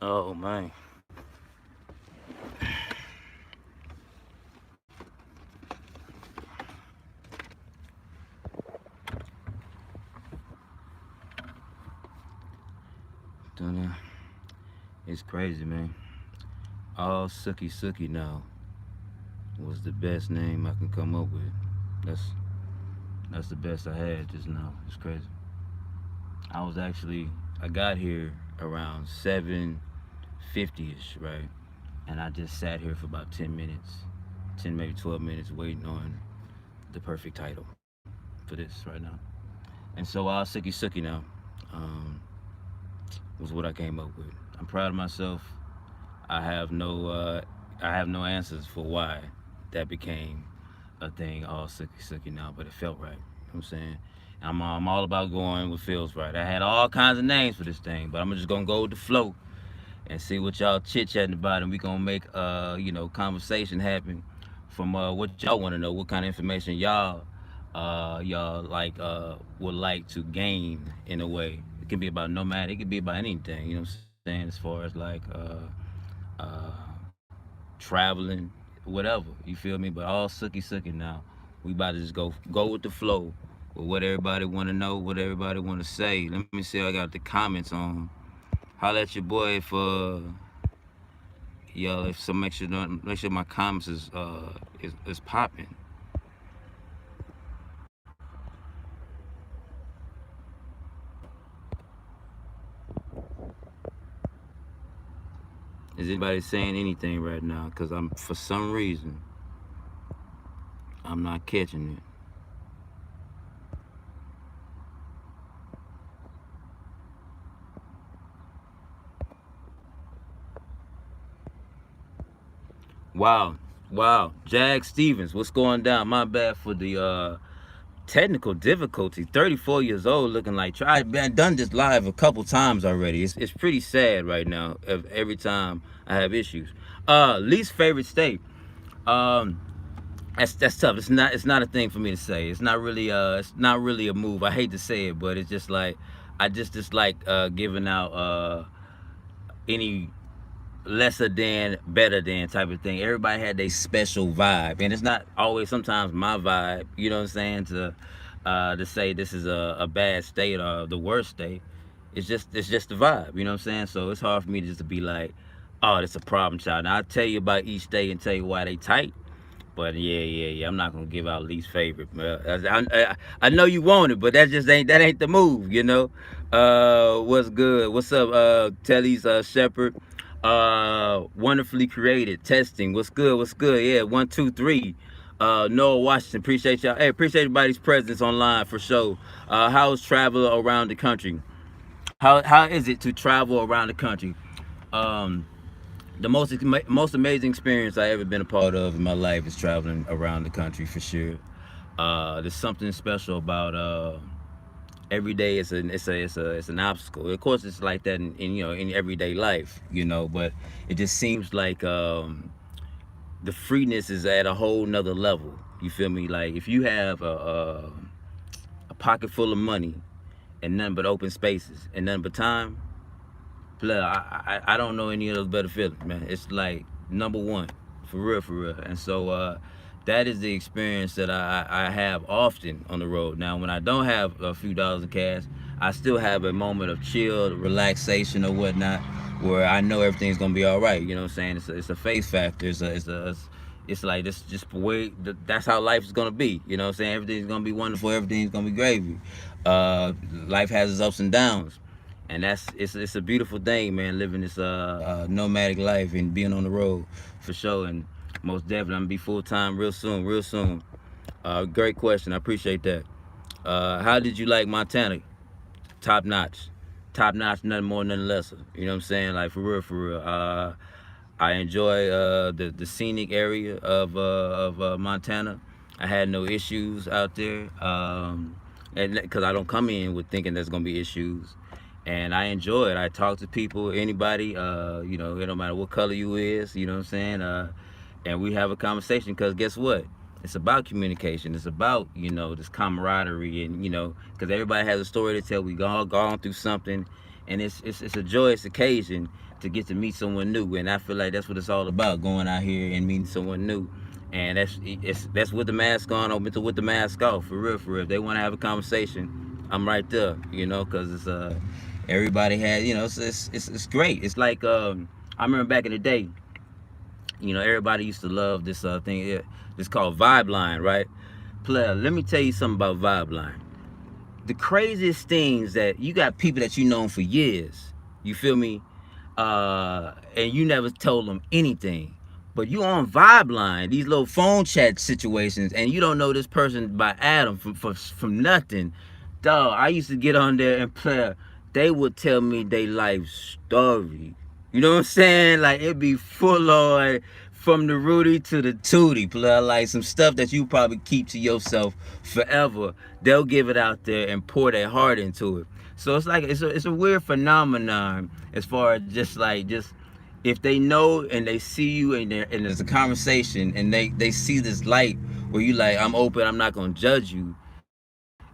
Oh man. Don't know. It's crazy, man. All Sookie now was the best name I can come up with. That's that's the best I had just now. It's crazy. I got here around 7:50ish, right? And I just sat here for about 10 minutes, 10 maybe 12 minutes, waiting on the perfect title for this right now. And so Sookie now um, was what I came up with. I'm proud of myself. I have no I have no answers for why that became a thing, all Sookie now, but it felt right. You know what I'm saying? I'm all about going what feels right. I had all kinds of names for this thing, but I'm just gonna go with the flow and see what y'all chit chatting about, and we gonna make conversation happen from what y'all want to know, what kind of information y'all like would like to gain in a way. It can be about Nomadic, it could be about anything. You know what I'm saying? As far as like uh, traveling, whatever. You feel me? But all Sookie now. We about to just go with the flow with what everybody want to know, what everybody want to say. Let me see. I got the comments on. Holla at your boy for yo. If so, make sure my comments is popping. Is anybody saying anything right now? Cause I'm for some reason I'm not catching it. Wow, wow. Jag Stevens, what's going down? My bad for the technical difficulty. 34 years old, looking like I've been done this live a couple times already. It's pretty sad right now. Every time I have issues. Least favorite state. Um, that's tough. It's not a thing for me to say. It's not really a move. I hate to say it, but it's just like I just dislike giving out any lesser than, better than type of thing. Everybody had their special vibe, and it's not always sometimes my vibe. You know what I'm saying? To say this is a bad state or the worst state. It's just the vibe. You know what I'm saying? So it's hard for me just to be like, oh, that's a problem child. Now I tell you about each state and tell you why they tight. But yeah. I'm not gonna give out least favorite. I know you want it, but that ain't the move. You know. What's good? What's up, Telly's Shepherd? Wonderfully created testing. What's good? What's good? Yeah, 1 2 3. Noah Washington. Appreciate y'all. Hey, appreciate everybody's presence online for sure. How's travel around the country? How is it to travel around the country? Um, the most amazing experience I ever been a part of in my life is traveling around the country for sure. There's something special about every day. It's an obstacle. Of course, it's like that in everyday life, But it just seems like the freeness is at a whole nother level. You feel me? Like if you have a pocket full of money and nothing but open spaces and nothing but time, I don't know any other better feeling, man. It's like number one, for real. And so that is the experience that I have often on the road. Now, when I don't have a few dollars in cash, I still have a moment of chill, relaxation, or whatnot, where I know everything's gonna be all right. You know what I'm saying? It's a face factor. It's like this just the way that's how life is gonna be. You know what I'm saying? Everything's gonna be wonderful. Everything's gonna be gravy. Life has its ups and downs, and it's a beautiful thing, man. Living this nomadic life and being on the road for sure. And most definitely, I'm gonna be full time real soon, real soon. Great question. I appreciate that. How did you like Montana? Top notch, top notch. Nothing more, nothing lesser. You know what I'm saying? Like for real, for real. I enjoy the scenic area of Montana. I had no issues out there, and because I don't come in with thinking there's gonna be issues, and I enjoy it. I talk to people, anybody, it don't matter what color you is, you know what I'm saying, and we have a conversation. Because guess what? It's about communication. It's about this camaraderie, and because everybody has a story to tell. We all gone through something, and it's a joyous occasion to get to meet someone new, and I feel like that's what it's all about, going out here and meeting someone new. And that's with the mask on or with the mask off, for real, for real. If they want to have a conversation, I'm right there, you know, because it's everybody has, you know, it's great. It's like I remember back in the day, you know, everybody used to love this thing. It's called Vibe Line, right? Player, let me tell you something about Vibe Line. The craziest things that you got people that you known for years, you feel me, and you never told them anything, but you on Vibe Line, these little phone chat situations, and you don't know this person by Adam from nothing. Dog, I used to get on there and play. They would tell me their life story. You know what I'm saying? Like, it'd be full on from the Rudy to the Tootie, play, like some stuff that you probably keep to yourself forever. They'll give it out there and pour their heart into it. So it's like it's a weird phenomenon as far as just if they know and they see you and there's a conversation and they see this light where you like, I'm open, I'm not gonna judge you.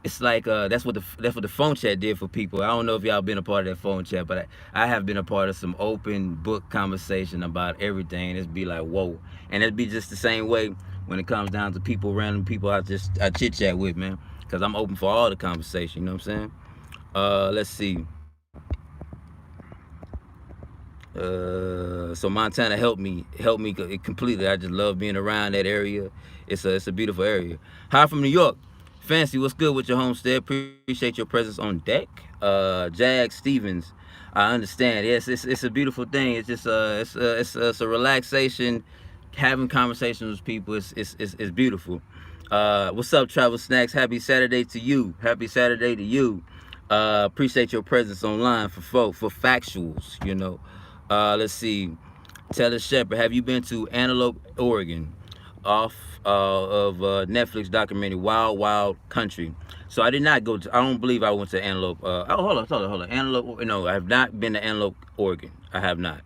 It's like that's what the phone chat did for people. I don't know if y'all been a part of that phone chat, but I have been a part of some open book conversation about everything. It's be like, whoa. And it'd be just the same way when it comes down to people, random people I chit chat with, man. Cause I'm open for all the conversation, you know what I'm saying? Let's see. So Montana helped me completely. I just love being around that area. It's a beautiful area. Hi from New York. Fancy, what's good with your homestead? Appreciate your presence on deck. Jag Stevens, I understand. Yes, it's a beautiful thing. It's just it's a relaxation. Having conversations with people is beautiful. What's up, Travel Snacks? Happy Saturday to you. Happy Saturday to you. Appreciate your presence online for factuals. You know. Let's see. Taylor Shepard, have you been to Antelope, Oregon? Off of Netflix documentary Wild Wild Country. So I did not go to. I don't believe I went to Antelope. Hold on. Antelope. No, I have not been to Antelope, Oregon. I have not.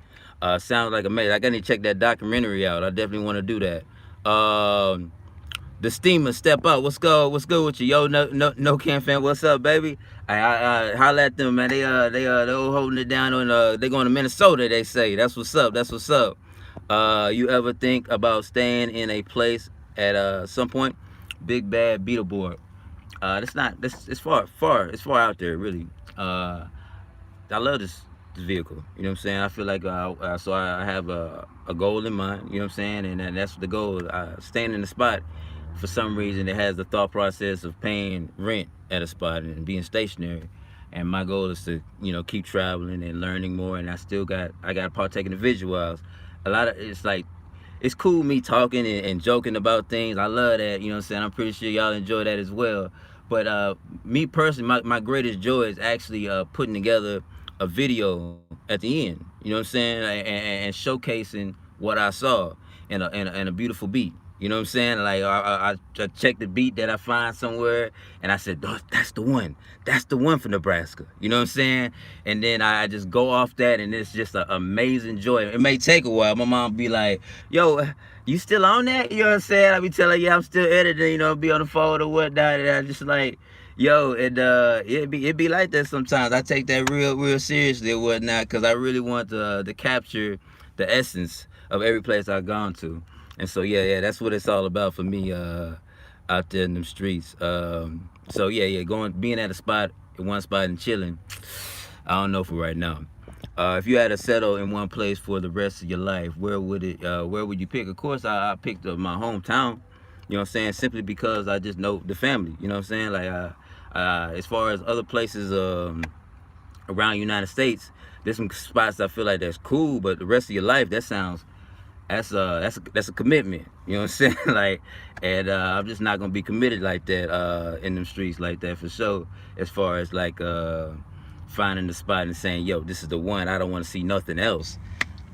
Sounds like amazing. I gotta check that documentary out. I definitely want to do that. The steamer step up. What's good? What's good with you? Yo, no can fan. What's up, baby? I holla at them, man. They holding it down on. They going to Minnesota. They say that's what's up. That's what's up. You ever think about staying in a place at some point? Big Bad Beetleborg. That's not. It's far out there, really. I love this vehicle. You know what I'm saying? I feel like so I have a goal in mind. You know what I'm saying? And that's the goal. Staying in the spot. For some reason, it has the thought process of paying rent at a spot and being stationary. And my goal is to, you know, keep traveling and learning more. And I got to partake in the visuals. A lot of it's like, it's cool me talking and joking about things. I love that. You know what I'm saying? I'm pretty sure y'all enjoy that as well. But me personally, my greatest joy is actually putting together a video at the end. You know what I'm saying? And showcasing what I saw in a beautiful beat. You know what I'm saying? Like I checked the beat that I find somewhere, and I said, oh, that's the one. That's the one for Nebraska. You know what I'm saying? And then I just go off that, and it's just an amazing joy. It may take a while. My mom be like, yo, you still on that? You know what I'm saying? I be telling her, yeah, I'm still editing, you know, be on the phone or whatnot. And I just like, yo, it be like that sometimes. I take that real seriously or whatnot, because I really want to capture the essence of every place I've gone to. And so yeah, that's what it's all about for me out there in them streets. So yeah, being at one spot and chilling. I don't know for right now. If you had to settle in one place for the rest of your life, where would you pick? Of course, I picked my hometown. You know what I'm saying? Simply because I just know the family. You know what I'm saying? Like as far as other places around the United States, there's some spots I feel like that's cool, but the rest of your life, that's a commitment. You know what I'm saying? Like, and I'm just not gonna be committed like that in them streets like that for sure. As far as like finding the spot and saying, yo, this is the one. I don't want to see nothing else.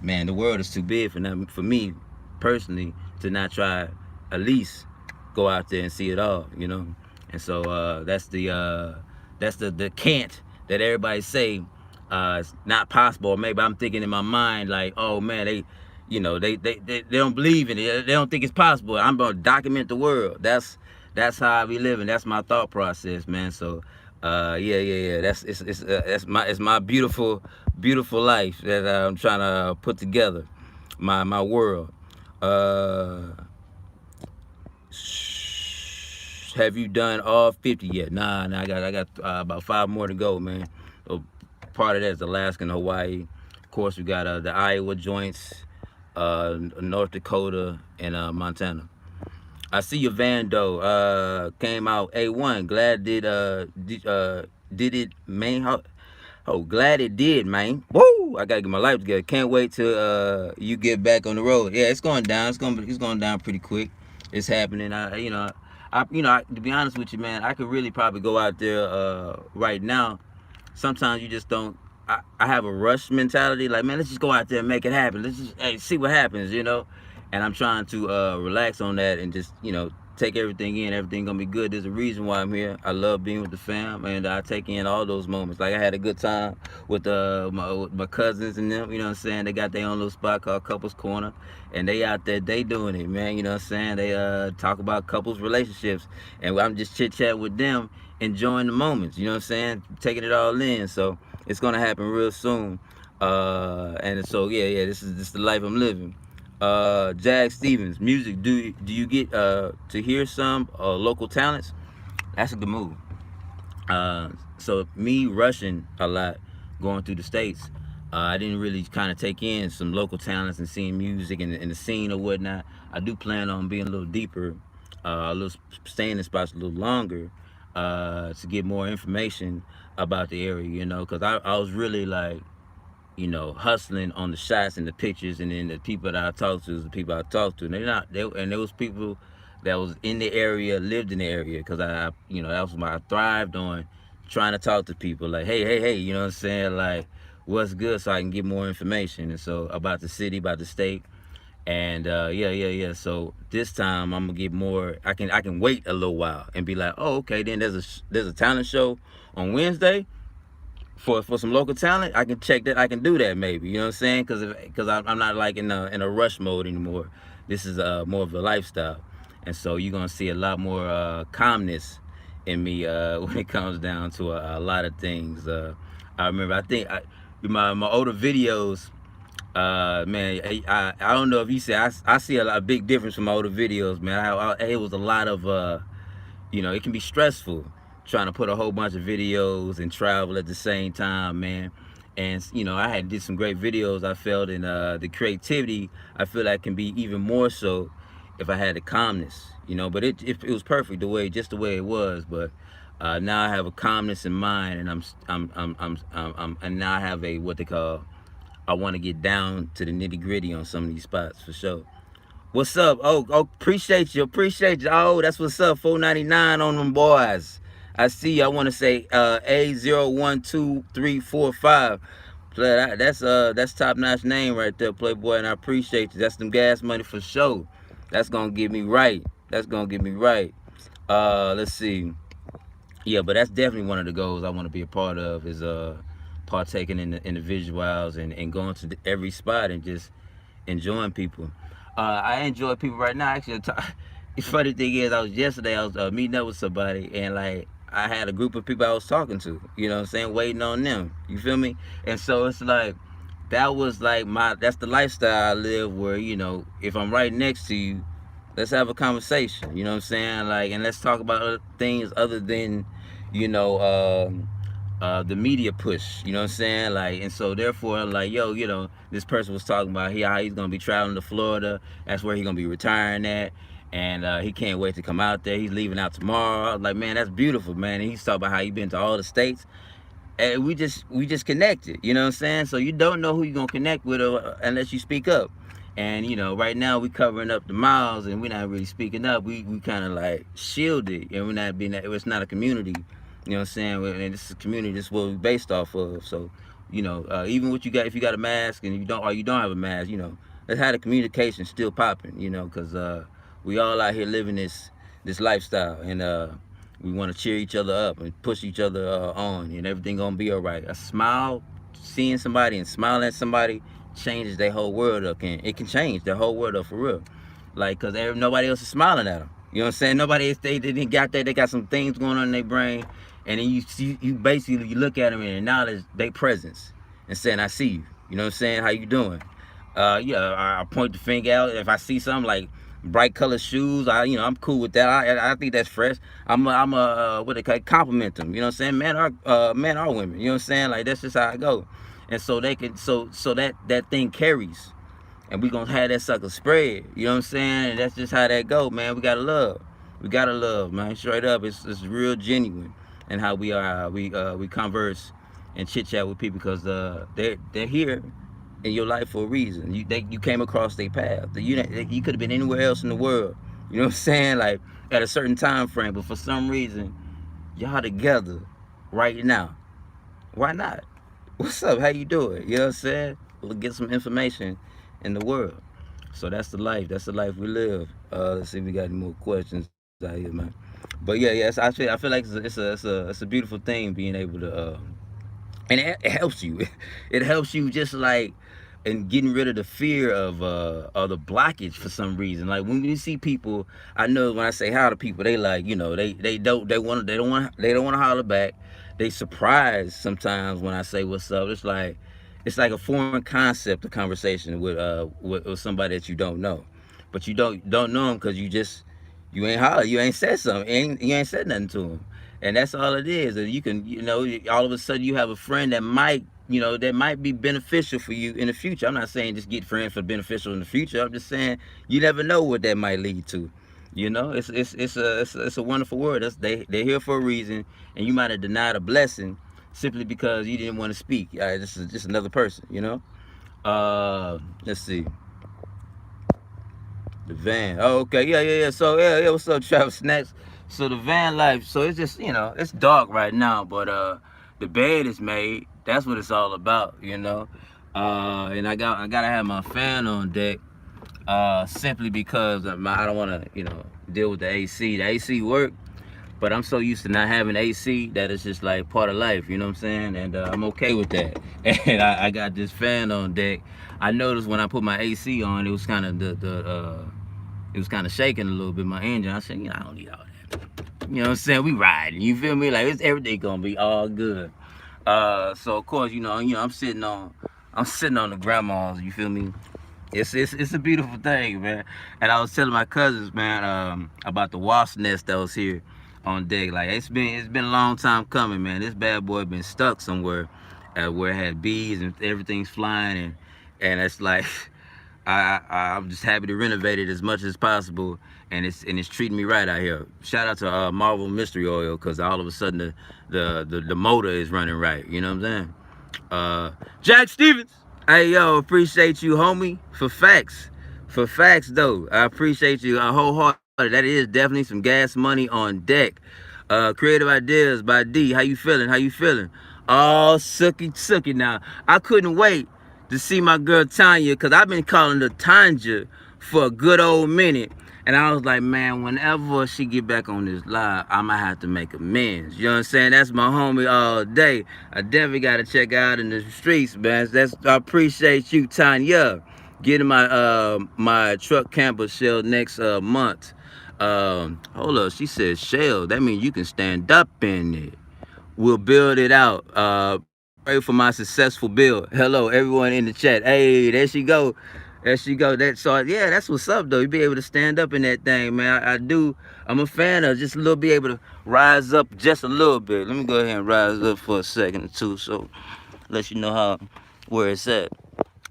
Man, the world is too big for me personally to not try at least go out there and see it all. You know, and so that's the can't that everybody say it's not possible. Or maybe I'm thinking in my mind like, oh man, they don't believe in it. They don't think it's possible. I'm gonna document the world. That's how I be living. That's my thought process, man. So Yeah. That's my beautiful life that I'm trying to put together, my world. Uh, have you done all 50 yet? Nah. I got about 5 more to go, man. So part of that is Alaska and Hawaii. Of course, we got the Iowa joints, North Dakota, and Montana. I see your van though. Came out A1. Glad did it, man. Oh, glad it did, man. Woo! I gotta get my life together. Can't wait till you get back on the road. Yeah, it's going down. It's going down pretty quick. It's happening. To be honest with you, man, I could really probably go out there right now. Sometimes you just don't. I have a rush mentality. Like, man, let's just go out there and make it happen. Let's just see what happens. And I'm trying to relax on that and just take everything in. Everything gonna be good. There's a reason why I'm here. I love being with the fam, and I take in all those moments. Like I had a good time with my cousins and them. You know what I'm saying? They got their own little spot called Couples Corner, and they out there, they doing it, man. You know what I'm saying? They talk about couples relationships, and I'm just chit chat with them, enjoying the moments. You know what I'm saying? Taking it all in. So it's gonna happen real soon. And so yeah, this is the life I'm living. Jag Stevens, music. Do you get to hear some local talents? That's a good move. So me rushing a lot, going through the states, I didn't really kind of take in some local talents and seeing music and the scene or whatnot. I do plan on being a little deeper, a little staying in spots a little longer, to get more information about the area. Because I was really like hustling on the shots and the pictures, and then the people that I talked to is the people I talked to. And and there was people that was in the area, lived in the area, because that was my I thrived on trying to talk to people like, hey, you know what I'm saying, like what's good, so I can get more information, and so about the city, about the state, and yeah. So this time I'm gonna get more. I can wait a little while and be like, oh, okay, then there's a talent show on Wednesday for some local talent. I can check that. I can do that maybe. You know what I'm saying? Because I'm not like in a rush mode anymore. This is more of a lifestyle, and so you're gonna see a lot more calmness in me when it comes down to a lot of things. I remember. My older videos. Man, I don't know if you see. I see a big difference from my older videos, man. It was a lot of it can be stressful trying to put a whole bunch of videos and travel at the same time, man. And I had did some great videos. I felt in the creativity. I feel like can be even more so if I had the calmness, But it was perfect just the way it was. But now I have a calmness in mind, and and now I have a what they call. I want to get down to the nitty gritty on some of these spots for sure. What's up? Oh, appreciate you. Oh, that's what's up. 499 on them boys. I see you. I want to say A012345. That's top notch name right there, Playboy, and I appreciate you. That's them gas money for sure. That's gonna get me right. Let's see. Yeah, but that's definitely one of the goals I want to be a part of is partaking in the visuals and going to every spot and just enjoying people. I enjoy people right now. Actually, the funny thing is, yesterday I was meeting up with somebody, and like I had a group of people I was talking to. You know what I'm saying? Waiting on them. You feel me? And so it's like that was like that's the lifestyle I live, where if I'm right next to you, let's have a conversation. You know what I'm saying? Like, and let's talk about other things other than you know. The media push, you know what I'm saying? Like, and so therefore, like, yo, this person was talking about how he's gonna be traveling to Florida. That's where he's gonna be retiring at, and he can't wait to come out there. He's leaving out tomorrow. I was like, man, that's beautiful, man. And he's talking about how he been to all the states, and we just connected. You know what I'm saying? So you don't know who you're gonna connect with unless you speak up. And right now we covering up the miles, and we're not really speaking up. We kind of like shielded, and we're not being. It's not a community. You know what I'm saying? And this is a community. This is what we're based off of. So, even what you got, if you got a mask and you don't have a mask, let's have the communication still popping. Because we all out here living this lifestyle, and we want to cheer each other up and push each other on, and everything gonna be all right. A smile, seeing somebody and smiling at somebody changes their whole world up. It can change their whole world up for real. Like, cause nobody else is smiling at them. You know what I'm saying? Nobody, they didn't got that. They got some things going on in their brain. and then you basically you look at them and acknowledge their presence and saying, I see you. You know what I'm saying? How you doing? Yeah, I point the finger out. If I see something like bright colored shoes, I'm cool with that. I think that's fresh. I'm what they call it, compliment them. You know what I'm saying? Men are women. You know what I'm saying? Like that's just how I go. And so they can so that thing carries, and we gonna have that sucker spread. You know what I'm saying? And that's just how that go, man. We gotta love, man. Straight up, it's real genuine, and how we converse and chit chat with people because they're here in your life for a reason. You came across their path. You could have been anywhere else in the world. You know what I'm saying? Like at a certain time frame, but for some reason, y'all together right now. Why not? What's up? How you doing? You know what I'm saying? We'll get some information in the world. So that's the life. That's the life we live. Let's see if we got any more questions out here, man. But yeah. I feel like it's a beautiful thing being able to and it helps you. It helps you just like in getting rid of the fear of the blockage for some reason. Like when you see people, I know when I say hi to people, they like they don't want to holler back. They surprised sometimes when I say what's up. It's like a foreign concept of conversation with somebody that you don't know, but you don't know them because you ain't holler, you ain't said something, you ain't said nothing to them, and that's all it is. And you can, all of a sudden you have a friend that might, that might be beneficial for you in the future. I'm not saying just get friends for beneficial in the future. I'm just saying you never know what that might lead to. It's a wonderful word. They're here for a reason, and you might have denied a blessing simply because you didn't want to speak. This is just another person. Let's see. The van. Oh, okay. Yeah. So yeah. What's up, Travis Snacks? So the van life. So it's just it's dark right now, but the bed is made. That's what it's all about. And I gotta have my fan on deck. Simply because I don't want to deal with the AC. The AC work, but I'm so used to not having AC that it's just like part of life. You know what I'm saying? And I'm okay with that. And I got this fan on deck. I noticed when I put my AC on, it was kind of it was kind of shaking a little bit, my engine. I said, I don't need all that. You know what I'm saying? We riding. You feel me? Like everything gonna be all good. So of course, I'm sitting on the grandma's. You feel me? It's a beautiful thing, man. And I was telling my cousins, man, about the wasp nest that was here on deck. Like it's been a long time coming, man. This bad boy been stuck somewhere, where it had bees and everything's flying, and it's like I'm just happy to renovate it as much as possible, and it's treating me right out here. Shout out to Marvel Mystery Oil, because all of a sudden the motor is running right. You know what I'm saying? Jack Stevens. Hey, yo, appreciate you, homie, for facts. For facts, though. I appreciate you wholeheartedly. That is definitely some gas money on deck. Creative Ideas by D. How you feeling? Oh, Sookie. Now, I couldn't wait to see my girl Tanya, because I've been calling her Tanja for a good old minute. And I was like, man, whenever she get back on this live, I might have to make amends. You know what I'm saying? That's my homie all day. I definitely got to check out in the streets, man. I appreciate you, Tanya. Getting my truck camper shell next month. Hold up. She said shell. That means you can stand up in it. We'll build it out. Pray for my successful build. Hello, everyone in the chat. Hey, there she go. Yeah, that's what's up though. You be able to stand up in that thing, man. I do. I'm a fan of just be able to rise up just a little bit. Let me go ahead and rise up for a second or two, so let you know where it's at.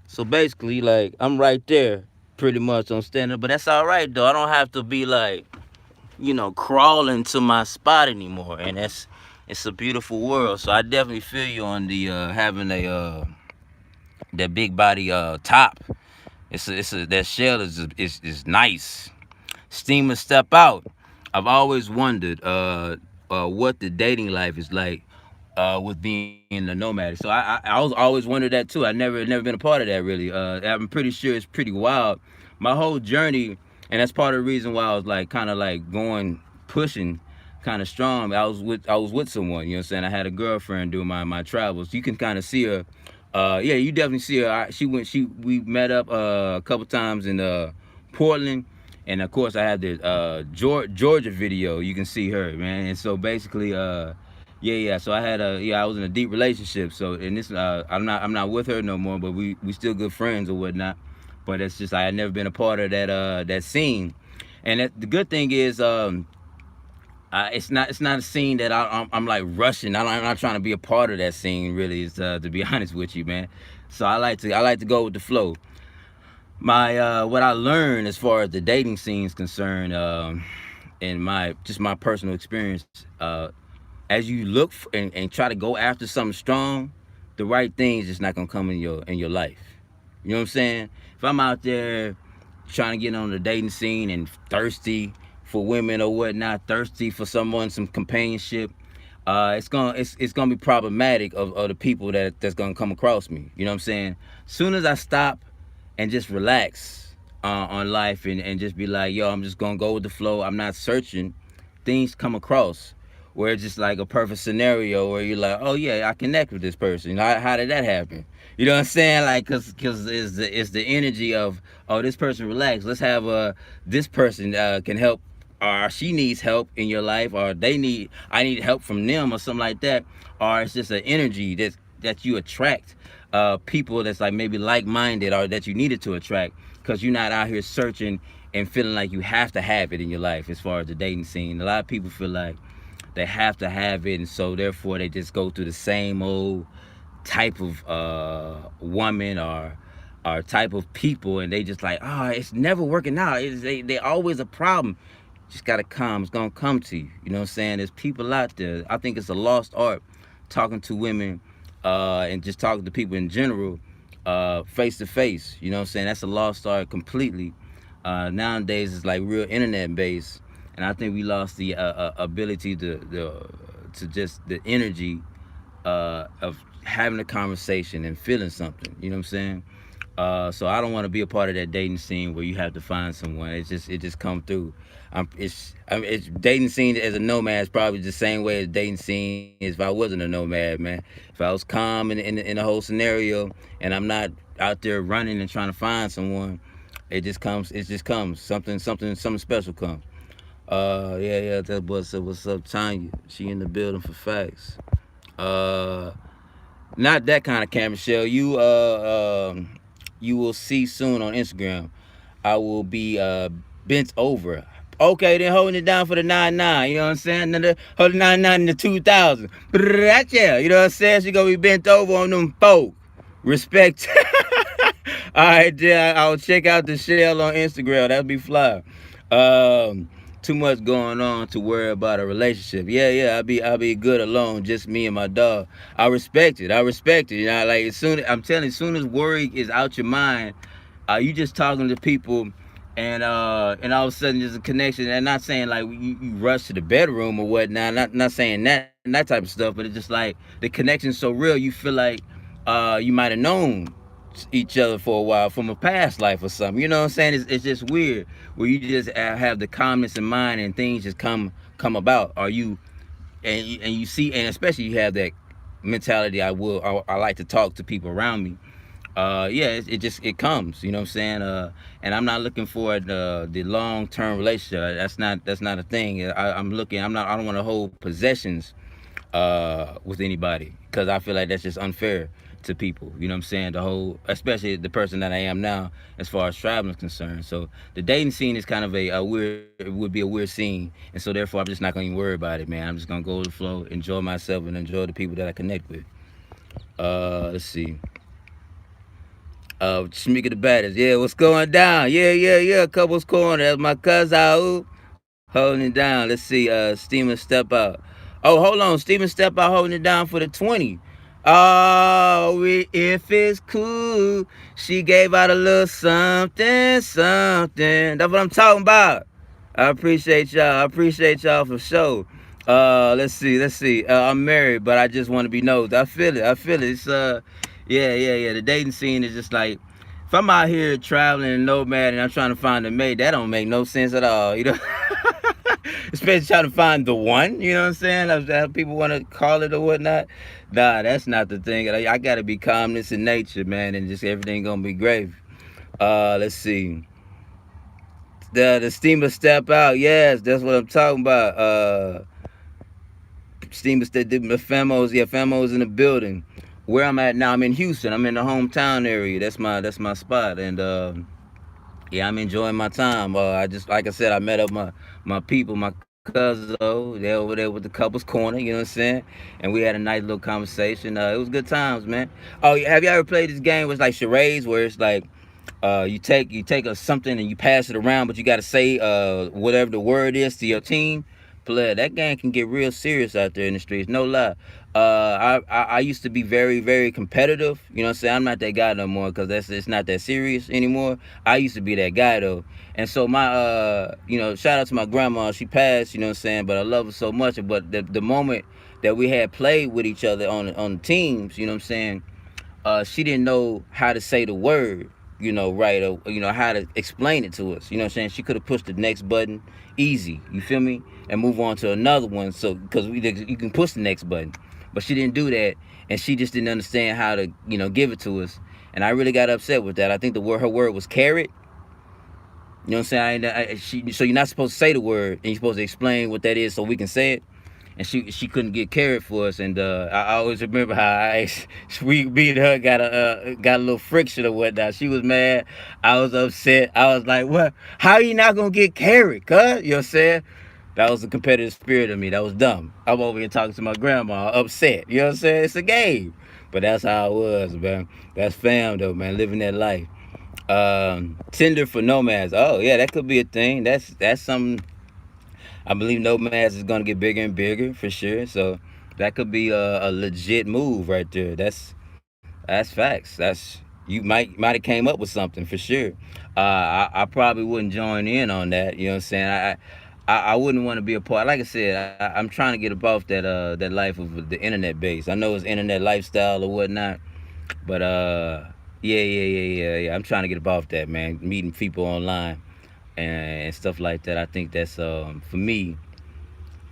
So basically, like I'm right there, pretty much on stand up. But that's all right though. I don't have to be like, crawling to my spot anymore. And it's a beautiful world. So I definitely feel you on the having that big body top. That shell is nice. Steamer step out. I've always wondered what the dating life is like with being the nomadic. So I always wondered that too. I never been a part of that really. I'm pretty sure it's pretty wild. My whole journey, and that's part of the reason why I was like kind of like pushing kind of strong. I was with someone. You know what I'm saying? I had a girlfriend doing my travels. You can kind of see her. Yeah, you definitely see her. We met up a couple times in Portland, and of course I had the Georgia video. You can see her, man. And so basically, Yeah. So I had I was in a deep relationship. So in this, I'm not with her no more, but we still good friends or whatnot. But it's just I had never been a part of that scene, and the good thing is it's not a scene that I'm like rushing. I'm not trying to be a part of that scene. Really, is to be honest with you, man. So I like to go with the flow. My what I learned as far as the dating scene is concerned, in my personal experience, as you look and try to go after something strong, the right things just not gonna come in your life. You know what I'm saying? If I'm out there trying to get on the dating scene and thirsty for women or whatnot, thirsty for someone, some companionship, it's gonna be problematic of the people that's gonna come across me. You know what I'm saying? Soon as I stop and just relax on life and just be like, yo, I'm just gonna go with the flow. I'm not searching. Things come across where it's just like a perfect scenario where you're like, oh yeah, I connect with this person. How did that happen? You know what I'm saying? Like, cause it's the energy of, oh, this person relax. Let's have this person can help, or she needs help in your life, or I need help from them, or something like that. Or it's just an energy that you attract people that's like maybe like-minded, or that you needed to attract, because you're not out here searching and feeling like you have to have it in your life. As far as the dating scene, a lot of people feel like they have to have it, and so therefore they just go through the same old type of woman or type of people, and they just like, oh, it's never working out. They always a problem. Just gotta come. It's gonna come to you. You know what I'm saying? There's people out there. I think it's a lost art talking to women and just talking to people in general, face to face. You know what I'm saying? That's a lost art completely. Nowadays, it's like real internet based, and I think we lost the ability to just the energy of having a conversation and feeling something. You know what I'm saying? So I don't want to be a part of that dating scene where you have to find someone. It just come through. It's dating scene as a nomad is probably the same way as dating scene is if I wasn't a nomad, man. If I was calm in the whole scenario and I'm not out there running and trying to find someone, it just comes. It just comes. Something special comes. Yeah. That boy said, "What's up, Tanya? She in the building for facts." Uh, Not that kind of camera shell. You will see soon on Instagram. I will be bent over. Okay, then holding it down for the 99. You know what I'm saying? Then holding 99 in the 2000. Yeah, you know what I'm saying? She gonna be bent over on them folk. Respect. All right, yeah, I'll check out the shell on Instagram. That'll be fly. Too much going on to worry about a relationship. Yeah, I'll be good alone, just me and my dog. I respect it. I respect it. You know, like I'm telling you, as soon as worry is out your mind, you just talking to people, and all of a sudden there's a connection. And not saying like you rush to the bedroom or whatnot. Not saying that type of stuff, but it's just like the connection's so real. You feel like you might have known each other for a while from a past life or something. You know what I'm saying? It's just weird where you just have the calmness in mind and things just come about. Are you and you see, and especially you have that mentality. I like to talk to people around me. Yeah, it comes. You know what I'm saying? And I'm not looking for the long term relationship. That's not a thing. I'm looking. I don't want to hold possessions with anybody because I feel like that's just unfair to people. You know what I'm saying? The whole, especially the person that I am now, as far as traveling is concerned. So the dating scene is kind of a weird. It would be a weird scene, and so therefore I'm just not going to even worry about it, man. I'm just gonna go with the flow, enjoy myself, and enjoy the people that I connect with. Let's see. Shamika the baddest. Yeah, what's going down? Yeah. Couples corner. That's my cousin. Holding it down. Let's see. Steamer step out. Oh, hold on. Steamer step out holding it down for the 20. Oh, if it's cool. She gave out a little something. That's what I'm talking about. I appreciate y'all. I appreciate y'all for sure. Let's see. I'm married, but I just want to be nosed. I feel it. It's yeah. The dating scene is just like, if I'm out here traveling and nomad and I'm trying to find a mate, that don't make no sense at all. You know, especially trying to find the one. You know what I'm saying? That's how people want to call it or whatnot. Nah, that's not the thing. I gotta be calmness in nature, man, and just everything gonna be great. Let's see. The steamer step out. Yes, that's what I'm talking about. Steamers, the Famos, yeah, Famos in the building. Where I'm at now, I'm in Houston. I'm in the hometown area. That's my spot, and yeah, I'm enjoying my time. I just, like I said, I met up my people, my cousins. They're over there with the couples corner. You know what I'm saying? And we had a nice little conversation. It was good times, man. Oh, have you ever played this game? Where it's like charades, where it's like you take a something and you pass it around, but you got to say whatever the word is to your team. Player, that game can get real serious out there in the streets. No lie. I used to be very very competitive. You know what I'm saying? I'm not that guy no more because that's it's not that serious anymore. I used to be that guy though. And so my shout out to my grandma. She passed. You know what I'm saying? But I love her so much. But the moment that we had played with each other on the teams, you know what I'm saying? She didn't know how to say the word, right, or how to explain it to us. You know what I'm saying? She could have pushed the next button easy. You feel me? And move on to another one. So because you can push the next button, but she didn't do that, and she just didn't understand how to give it to us. And I really got upset with that. I think her word was carrot. You know what I'm saying? So you're not supposed to say the word, and you're supposed to explain what that is so we can say it. And she couldn't get carried for us. And I always remember how we beat her, got a little friction or whatnot. She was mad, I was upset. I was like, "What? How you not gonna get carried, cuz?" You know what I'm saying? That was the competitive spirit of me. That was dumb. I'm over here talking to my grandma, upset. You know what I'm saying? It's a game, but that's how it was, man. That's fam though, man. Living that life. Tinder for nomads. Oh yeah, that could be a thing. That's something. I believe Nomads is gonna get bigger and bigger for sure. So that could be a legit move right there. That's facts. You might have came up with something for sure. I probably wouldn't join in on that. You know what I'm saying? I wouldn't want to be a part. Like I said, I'm trying to get above that life of the internet base. I know it's internet lifestyle or whatnot, but yeah. I'm trying to get above that, man. Meeting people online and stuff like that. I think that's for me.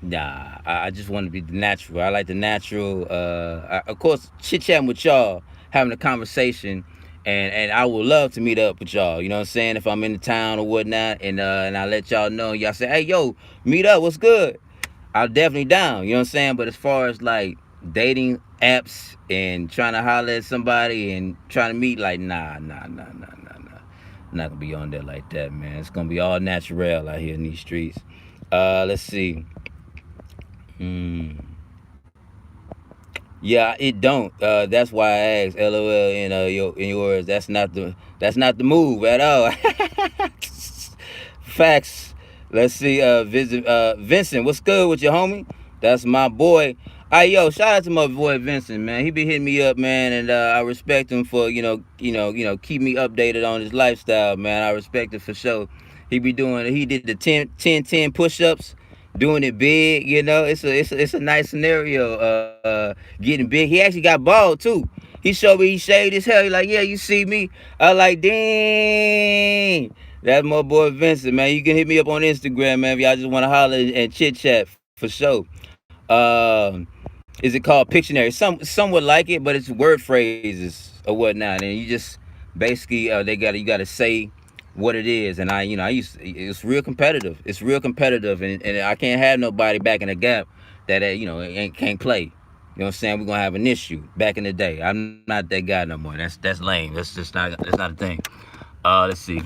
Nah, I just want to be natural. I like the natural. Of course, chit chatting with y'all, having a conversation, and I would love to meet up with y'all. You know what I'm saying? If I'm in the town or whatnot, and I let y'all know, y'all say, "Hey, yo, meet up. What's good?" I'm definitely down. You know what I'm saying? But as far as like dating apps and trying to holler at somebody and trying to meet, like, nah. I'm not gonna be on there like that, man. It's gonna be all natural out here in these streets. Let's see. Mm. Yeah, it don't. That's why I asked. LOL in yours. That's not the move at all. Facts. Let's see. Vincent, what's good with your homie? That's my boy. Hey yo, shout out to my boy Vincent, man. He be hitting me up, man, and I respect him for keep me updated on his lifestyle, man. I respect it for sure. He did the 10 push-ups, doing it big. It's a nice scenario. Getting big. He actually got bald too. He showed me he shaved his hair. He like, yeah, you see me. I like, dang. That's my boy Vincent, man. You can hit me up on Instagram, man, if y'all just want to holler and chit chat for sure. Um, is it called Pictionary? Some would like it, but it's word phrases or whatnot, and you just basically you gotta say what it is. And it's real competitive. It's real competitive, and I can't have nobody back in the gap that ain't can't play. You know what I'm saying? We're gonna have an issue. Back in the day, I'm not that guy no more. That's lame. That's not a thing. Let's see.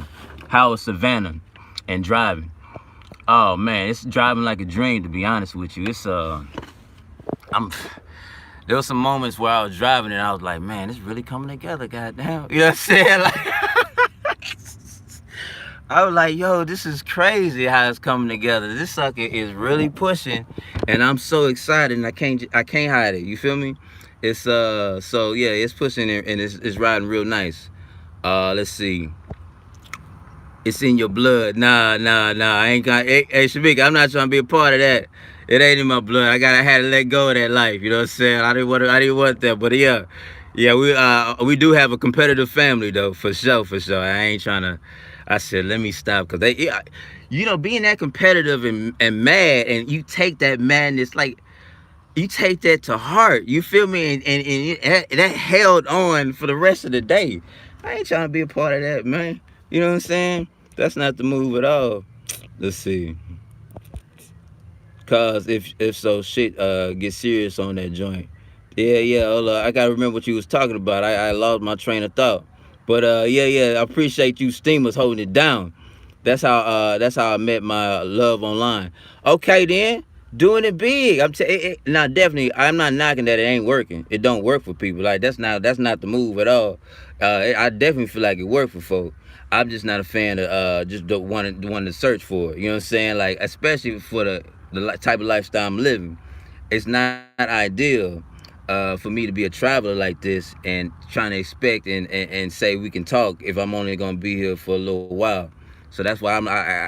How is Savannah and driving? Oh man, it's driving like a dream, to be honest with you. I'm there were some moments where I was driving and I was like, man, it's really coming together, goddamn. You know what I'm saying? Like, I was like, yo, this is crazy how it's coming together. This sucker is really pushing, and I'm so excited, and I can't hide it. You feel me? It's so yeah, it's pushing and it's riding real nice. Let's see. It's in your blood. Nah. I ain't got. Hey, Shamika, I'm not trying to be a part of that. It ain't in my blood. I had to let go of that life. You know what I'm saying? I didn't want that. But yeah. We do have a competitive family though, for sure. I ain't trying to. I said let me stop because being that competitive and mad, and you take that madness like. You take that to heart. You feel me? And that held on for the rest of the day. I ain't trying to be a part of that, man. You know what I'm saying? That's not the move at all. Let's see. Cause if so, shit get serious on that joint. Yeah, yeah. Hold on. I gotta remember what you was talking about. I lost my train of thought. But yeah, yeah. I appreciate you steamers holding it down. That's how I met my love online. Okay then, doing it big. Now definitely I'm not knocking that it ain't working. It don't work for people. Like that's not the move at all. I definitely feel like it worked for folk. I'm just not a fan of just the one to search for it. You know what I'm saying? Like especially for the type of lifestyle I'm living. It's not ideal for me to be a traveler like this and trying to expect and say we can talk if I'm only gonna be here for a little while. So that's why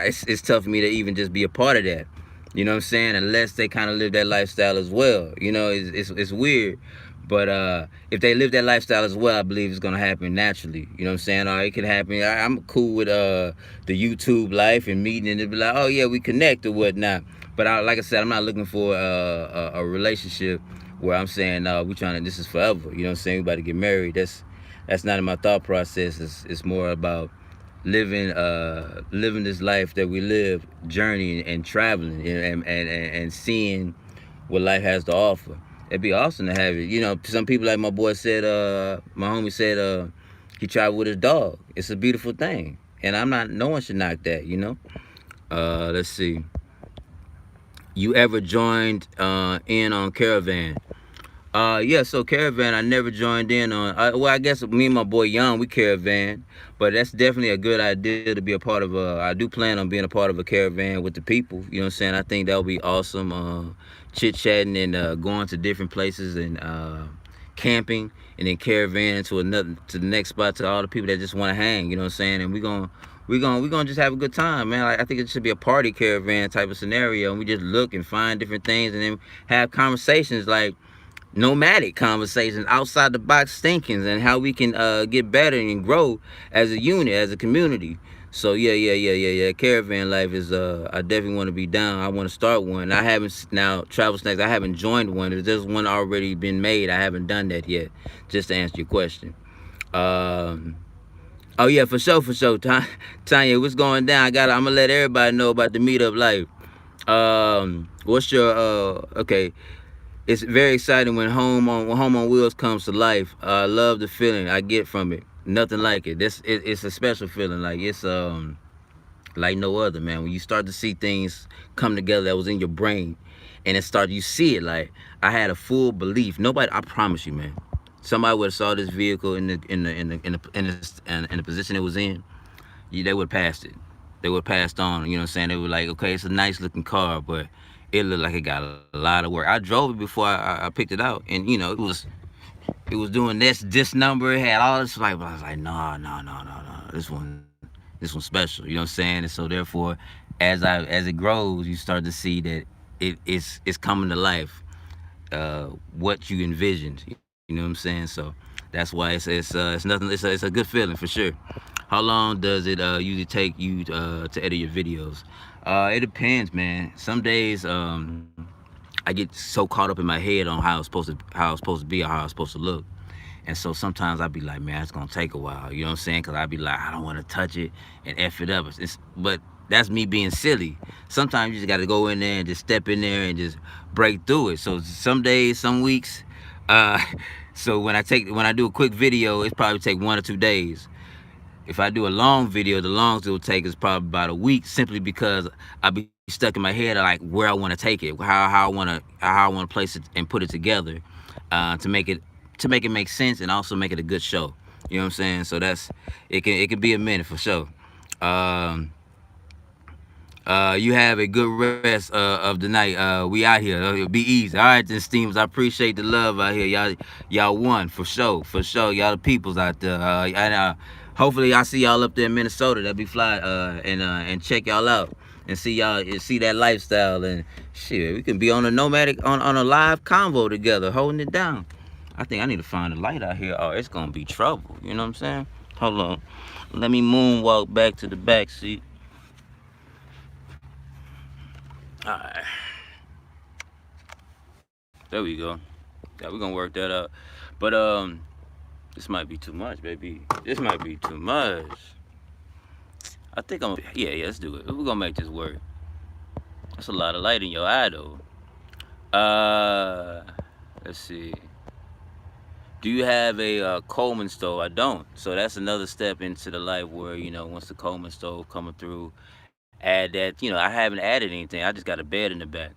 it's tough for me to even just be a part of that. You know what I'm saying? Unless they kind of live that lifestyle as well. You know, it's weird. But if they live that lifestyle as well, I believe it's gonna happen naturally. You know what I'm saying? Or it could happen. I'm cool with the YouTube life and meeting and it'd be like, oh yeah, we connect or whatnot. But like I said, I'm not looking for a relationship where I'm saying we trying to this is forever. You know what I'm saying? We about to get married. That's not in my thought process. It's more about living this life that we live, journeying and traveling and seeing what life has to offer. It'd be awesome to have it. You know, some people like my boy said, my homie said, he traveled with his dog. It's a beautiful thing, and I'm not. No one should knock that. You know. Let's see. You ever joined in on Caravan? Yeah, so Caravan, I never joined in on. Well, I guess me and my boy Young, we Caravan, but that's definitely a good idea to be a part of a. I do plan on being a part of a caravan with the people. You know what I'm saying? I think that would be awesome. Chit chatting and going to different places and camping, and then caravan to the next spot to all the people that just want to hang. You know what I'm saying? And we gonna just have a good time, man. Like I think it should be a party caravan type of scenario, and we just look and find different things, and then have conversations like nomadic conversations, outside the box thinkings, and how we can get better and grow as a unit, as a community. So yeah. Caravan life is I definitely want to be down. I want to start one. I haven't now travel snacks. I haven't joined one. There's one already been made. I haven't done that yet. Just to answer your question. Oh yeah, for sure. Tanya, what's going down? I'm gonna let everybody know about the meetup life. What's your okay? It's very exciting when Home on Wheels comes to life. I love the feeling I get from it. Nothing like it. It's a special feeling. Like it's like no other, man. When you start to see things come together that was in your brain, and you see it. Like I had a full belief. Nobody, I promise you, man. Somebody would have saw this vehicle in the position it was in. They would have passed it. They would have passed on. You know what I'm saying? They were like, okay, it's a nice looking car, but it looked like it got a lot of work. I drove it before I picked it out, and you know it was doing this number. It had all this like, but I was like, no. This one's special. You know what I'm saying? And so therefore, as it grows, you start to see that it's coming to life. What you envisioned. You know what I'm saying? So that's why it's nothing. It's a good feeling for sure. How long does it usually take you to edit your videos? It depends, man. Some days I get so caught up in my head on how it's supposed to be or how it's supposed to look. And so sometimes I be like, man, it's gonna take a while. You know what I'm saying? Cause I be like, I don't want to touch it and f it up. But that's me being silly. Sometimes you just got to go in there and just step in there and just break through it. So some days, some weeks. So when I do a quick video, it's probably take 1 or 2 days. If I do a long video, the longest it'll take is probably about a week, simply because I be stuck in my head of like where I want to take it, how I want to place it and put it together, to make it make sense and also make it a good show. You know what I'm saying? So it can be a minute for sure. You have a good rest of the night. We out here. It'll be easy. All right, then, Steams. I appreciate the love out here. Y'all won for sure. Y'all the peoples out there. And hopefully I see y'all up there in Minnesota. That'd be fly. And check y'all out and see that lifestyle, and shit. We can be on a Nomadic on a live convo together, holding it down. I think I need to find a light out here. Oh, it's gonna be trouble. You know what I'm saying? Hold on. Let me moonwalk back to the back seat. Alright. There we go. Yeah, we're gonna work that out. But this might be too much, baby. This might be too much. I think yeah, let's do it. We're gonna make this work. That's a lot of light in your eye, though. Uh, let's see. Do you have a Coleman stove? I don't. So that's another step into the life where, once the Coleman stove coming through, add that. I haven't added anything. I just got a bed in the back.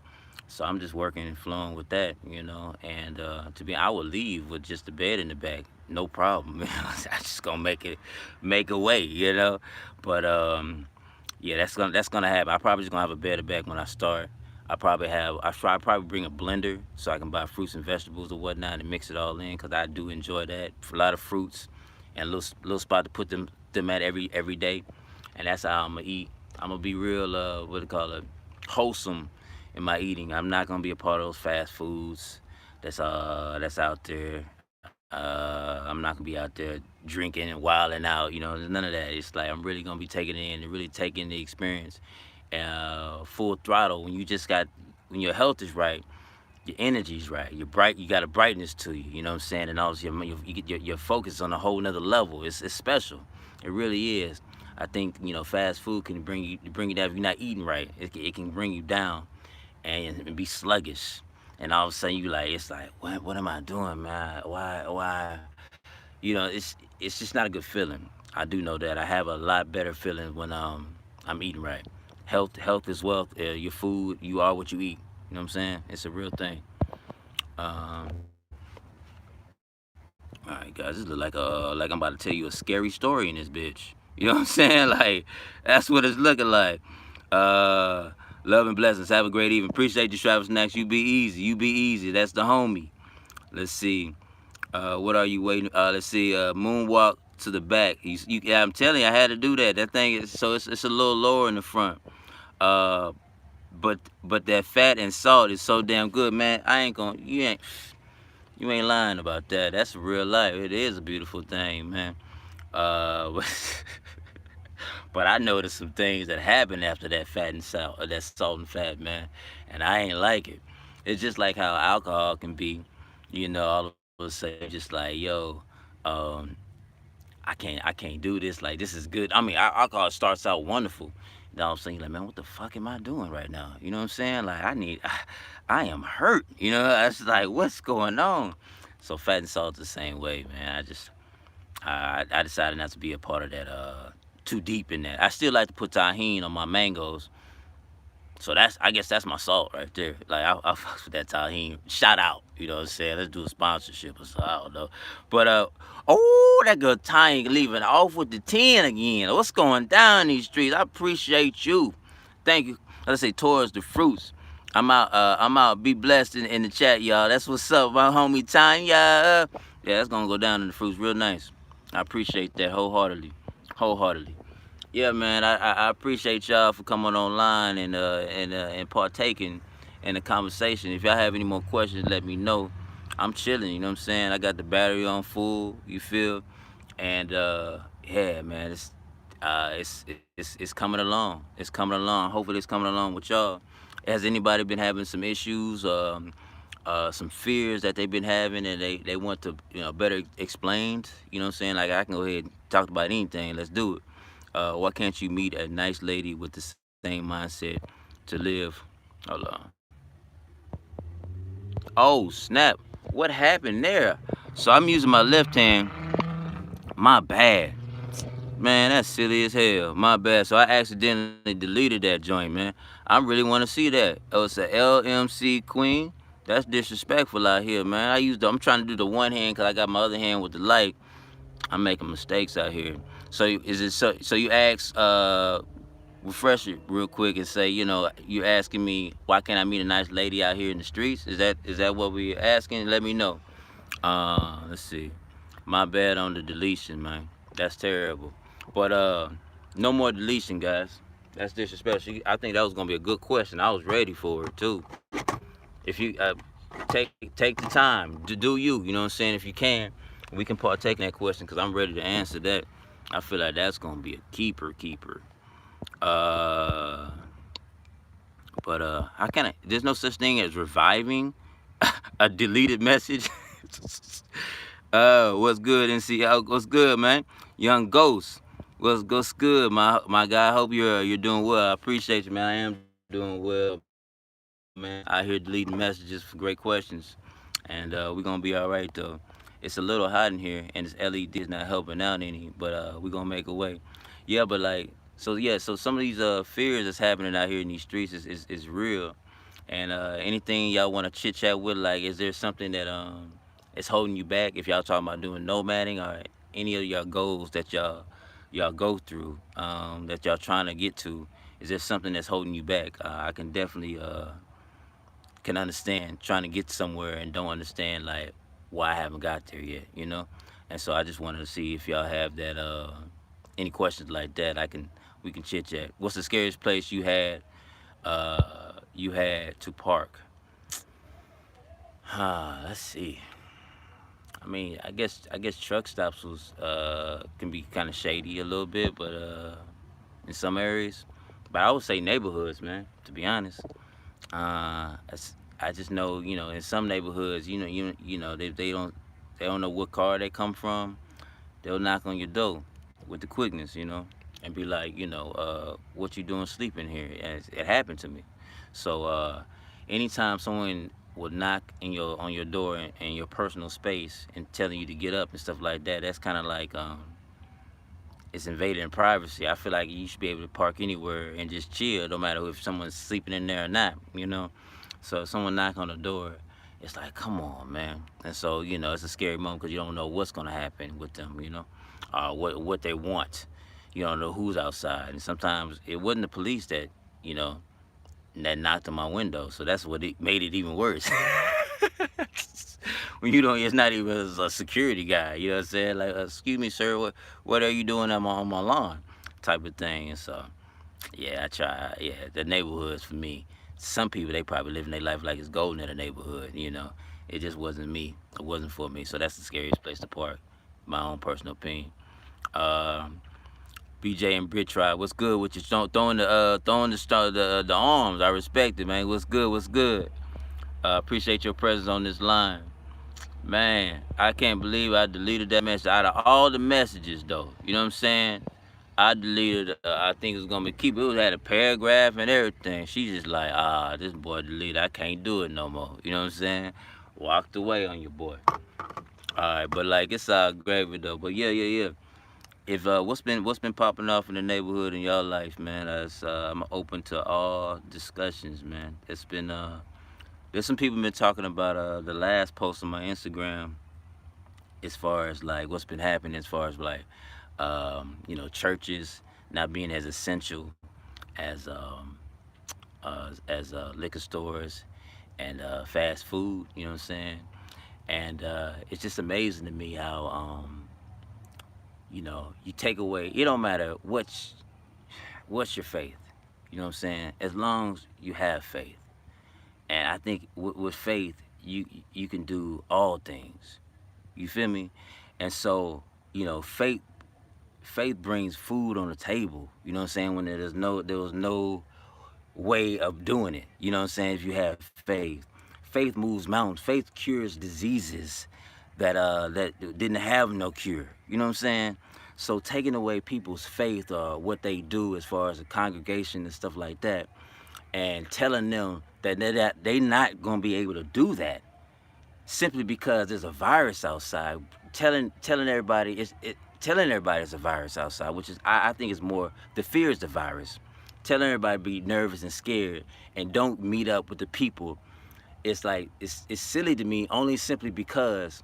So I'm just working and flowing with that. And I would leave with just the bed in the back, no problem. I just gonna make a way. But yeah, that's gonna happen. I probably just gonna have a bed in the back when I start. I probably bring a blender so I can buy fruits and vegetables or whatnot and mix it all in because I do enjoy that. A lot of fruits and a little spot to put them at every day, and that's how I'm gonna eat. I'm gonna be real what do you call it, wholesome in my eating. I'm not gonna be a part of those fast foods that's out there. I'm not gonna be out there drinking and wilding out. There's none of that. It's like I'm really gonna be taking it in and really taking the experience full throttle. When your health is right, your energy's right. You're bright. You got a brightness to you. You know what I'm saying? And also you get your focus on a whole nother level. It's special. It really is. I think fast food can bring you down if you're not eating right. It can bring you down and be sluggish. And all of a sudden it's like what am I doing, man? Why? It's just not a good feeling. I do know that. I have a lot better feeling when I'm eating right. Health is wealth. Your food, you are what you eat. You know what I'm saying? It's a real thing. Um, all right, guys, this look like I'm about to tell you a scary story in this bitch. You know what I'm saying? Like that's what it's looking like. Uh, Love and blessings. Have a great evening. Appreciate you, Travis Snacks. You be easy. You be easy. That's the homie. Let's see. What are you waiting? Let's see. Moonwalk to the back. Yeah, I'm telling you, I had to do that. That thing is so it's a little lower in the front. Uh, but that fat and salt is so damn good, man. I ain't gonna. You ain't lying about that. That's real life. It is a beautiful thing, man. But, but I noticed some things that happened after that fat and salt, that salt and fat, man, and I ain't like it. It's just like how alcohol can be, all of a sudden just like, yo, um, I can't do this. Like this is good. I mean, alcohol starts out wonderful. Then all of a sudden you're like, man, what the fuck am I doing right now? You know what I'm saying? Like I am hurt. I was like, what's going on? So fat and salt's the same way, man. I decided not to be a part of that. Too deep in that. I still like to put tahini on my mangoes. So I guess that's my salt right there. Like I fucks with that tahini. Shout out, you know what I'm saying? Let's do a sponsorship or something. I don't know. But oh, that girl Tiny leaving off with the 10 again. What's going down these streets? I appreciate you. Thank you. Let's say towards the fruits. I'm out. I'm out. Be blessed in the chat, y'all. That's what's up, my homie Tiny. Yeah, that's gonna go down in the fruits real nice. I appreciate that wholeheartedly. Wholeheartedly. Yeah, man, I appreciate y'all for coming online and partaking in the conversation. If y'all have any more questions, let me know. I'm chilling, you know what I'm saying? I got the battery on full, you feel? And yeah, man, it's coming along. It's coming along. Hopefully it's coming along with y'all. Has anybody been having some issues, some fears that they've been having and they want to, better explained? You know what I'm saying? Like I can go ahead and talk about anything. Let's do it. Why can't you meet a nice lady with the same mindset to live? Hold on. Oh, snap. What happened there? So I'm using my left hand. My bad. Man, that's silly as hell. My bad. So I accidentally deleted that joint, man. I really want to see that. Oh, it's a LMC Queen. That's disrespectful out here, man. I'm trying to do the one hand because I got my other hand with the light. I'm making mistakes out here. So is it so you ask refresh it real quick and say, you asking me why can't I meet a nice lady out here in the streets? Is that what we asking? Let me know. Let's see. My bad on the deletion, man. That's terrible. But no more deletion, guys. That's disrespectful. I think that was gonna be a good question. I was ready for it too. If you take the time to do you know what I'm saying? If you can, we can partake in that question because I'm ready to answer that. I feel like that's gonna be a keeper. Uh, but how can I? There's no such thing as reviving a deleted message. What's good, NC? What's good, man? Young Ghost. What's good, my guy? I hope you're doing well. I appreciate you, man. I am doing well, man. man. Out here deleting messages for great questions. And we're gonna be all right though. It's a little hot in here, and this LED is not helping out any, but we're gonna make a way. Yeah, but like, so yeah, so some of these fears that's happening out here in these streets is real. And anything y'all want to chit chat with, like, is there something that is holding you back? If y'all talking about doing nomading or any of y'all goals that y'all go through, that y'all trying to get to, is there something that's holding you back? I can definitely can understand trying to get somewhere and don't understand like why I haven't got there yet, you know. And so I just wanted to see if y'all have that any questions like that. We can chit chat. What's the scariest place you had to park? Let's see. I mean, I guess truck stops was can be kind of shady a little bit, but in some areas. But I would say neighborhoods, man. To be honest, I just know, in some neighborhoods, they don't know what car they come from. They'll knock on your door with the quickness, and be like, what you doing sleeping here? And it happened to me. So anytime someone would knock on your door in your personal space and telling you to get up and stuff like that, that's kind of like it's invading privacy. I feel like you should be able to park anywhere and just chill, no matter if someone's sleeping in there or not. So if someone knock on the door, it's like, come on, man. And so, it's a scary moment because you don't know what's gonna happen with them, what they want. You don't know who's outside, and sometimes it wasn't the police you know that knocked on my window. So that's what it made it even worse. When you don't, it's not even a security guy. You know what I'm saying? Like, excuse me, sir, what are you doing on my lawn? Type of thing. And so, yeah, I try. Yeah, the neighborhoods for me. Some people, they probably living their life like it's golden in the neighborhood. It just wasn't me. It wasn't for me. So that's the scariest place to park. My own personal opinion. Um, BJ and Brit Tribe, what's good with you? Throwing the arms. I respect it, man. What's good? What's good? Appreciate your presence on this line. Man, I can't believe I deleted that message. Out of all the messages, though, you know what I'm saying? I deleted. I think it's gonna be keep. It had a paragraph and everything. She's just like, this boy deleted. I can't do it no more. You know what I'm saying? Walked away on your boy. All right, but like it's all gravy though. But yeah. If what's been popping off in the neighborhood in y'all life, man? I'm open to all discussions, man. It's been there's some people been talking about the last post on my Instagram as far as like what's been happening as far as like churches not being as essential as liquor stores and fast food. You know what I'm saying? And it's just amazing to me how you take away. It don't matter what's your faith. You know what I'm saying? As long as you have faith, and I think with faith you can do all things. You feel me? And so faith brings food on the table. You know what I'm saying? When there was no way of doing it. You know what I'm saying? If you have faith, faith moves mountains. Faith cures diseases that didn't have no cure. You know what I'm saying? So taking away people's faith or what they do as far as a congregation and stuff like that, and telling them that they not gonna be able to do that simply because there's a virus outside. Telling everybody telling everybody it's a virus outside, which is I think is more the fear is the virus. Telling everybody to be nervous and scared and don't meet up with the people. It's like it's silly to me only simply because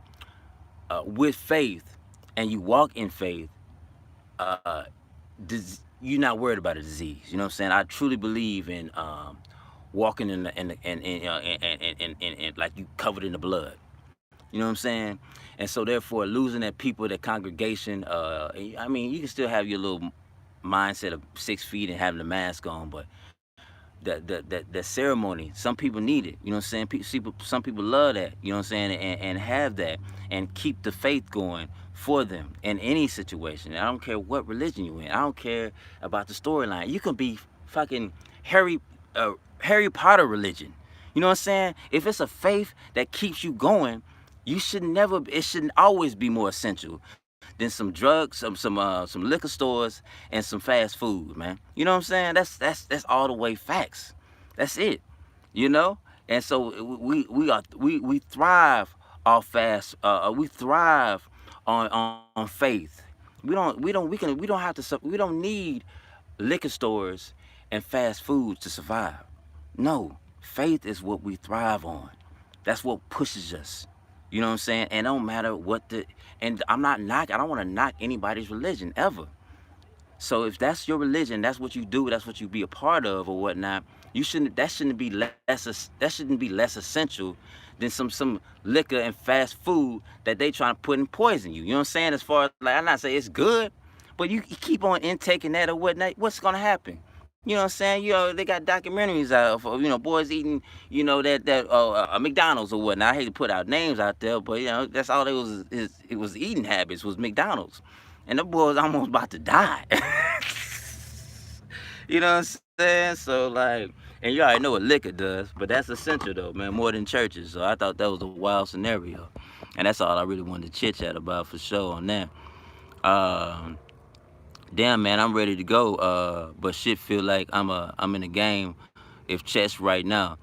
with faith and you walk in faith, uh, you're not worried about a disease. You know what I'm saying? I truly believe in walking in like you covered in the blood. You know what I'm saying? And so therefore losing that people, that congregation, I mean, you can still have your little mindset of 6 feet and having the mask on, but the ceremony, some people need it. You know what I'm saying? Some people love that. You know what I'm saying? And have that and keep the faith going for them in any situation. I don't care what religion you in. I don't care about the storyline. You can be fucking Harry Potter religion. You know what I'm saying? If it's a faith that keeps you going, it shouldn't always be more essential than some drugs, some liquor stores, and some fast food, man. You know what I'm saying? That's all the way facts. That's it. you know. And so we thrive off fast. We thrive on faith. We don't have to we don't need liquor stores and fast foods to survive. No, faith is what we thrive on. That's what pushes us. You know what I'm saying? And it don't matter what the and I'm not knock. I don't want to knock anybody's religion ever. So if that's your religion, that's what you do, that's what you be a part of or whatnot. You shouldn't. That shouldn't be that shouldn't be less essential than some liquor and fast food that they trying to put and poison you. You know what I'm saying? As far as like I'm not saying it's good, but you keep on intaking that or whatnot. What's gonna happen? You know what I'm saying? You know they got documentaries out of boys eating that McDonald's or whatnot. I hate to put out names out there, but that's all it was eating habits was McDonald's, and the boys almost about to die. You know what I'm saying? So like, and you already know what liquor does, but that's essential though, man, more than churches. So I thought that was a wild scenario, and that's all I really wanted to chit chat about for sure on that. Um, Damn man, I'm ready to go. But shit feel like I'm in the game. If chess right now,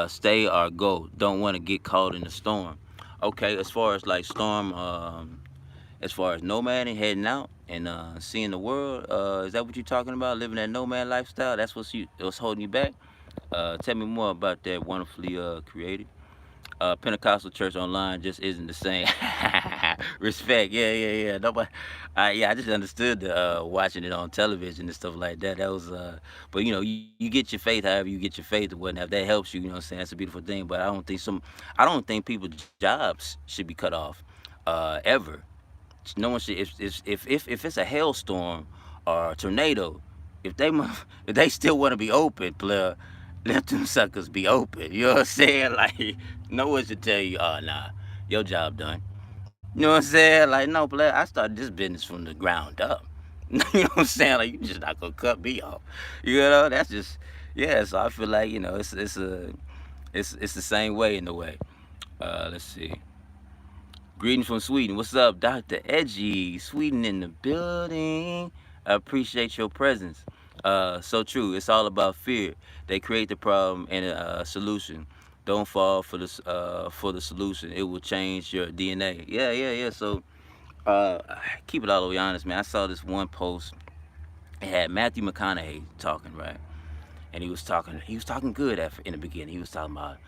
stay or go. Don't want to get caught in the storm. Okay, as far as like storm, as far as nomading, heading out and seeing the world, is that what you're talking about? Living that nomad lifestyle? That's what's holding you back? Tell me more about that wonderfully created. Pentecostal church online just isn't the same. Respect, yeah. Nobody, yeah, I just understood the watching it on television and stuff like that. That was, but you get your faith, however you get your faith or whatnot. If that helps you, you know what I'm saying. That's a beautiful thing. But I don't think people's jobs should be cut off, ever. No one should. If it's a hailstorm or a tornado, if they if they still want to be open, player, let them suckers be open. You know what I'm saying? Like no one should tell you, oh nah, your job done. You know what I'm saying? Like no, player, I started this business from the ground up. You know what I'm saying? Like you just not gonna cut me off. You know that's just yeah. So I feel like it's the same way in a way. Let's see. Greetings from Sweden. What's up, Dr. Edgy? Sweden in the building. I appreciate your presence. So true. It's all about fear. They create the problem and a solution. Don't fall for the solution. It will change your DNA. Yeah. So keep it all the way honest, man. I saw this one post. It had Matthew McConaughey talking, right? And he was talking good in the beginning. He was talking about,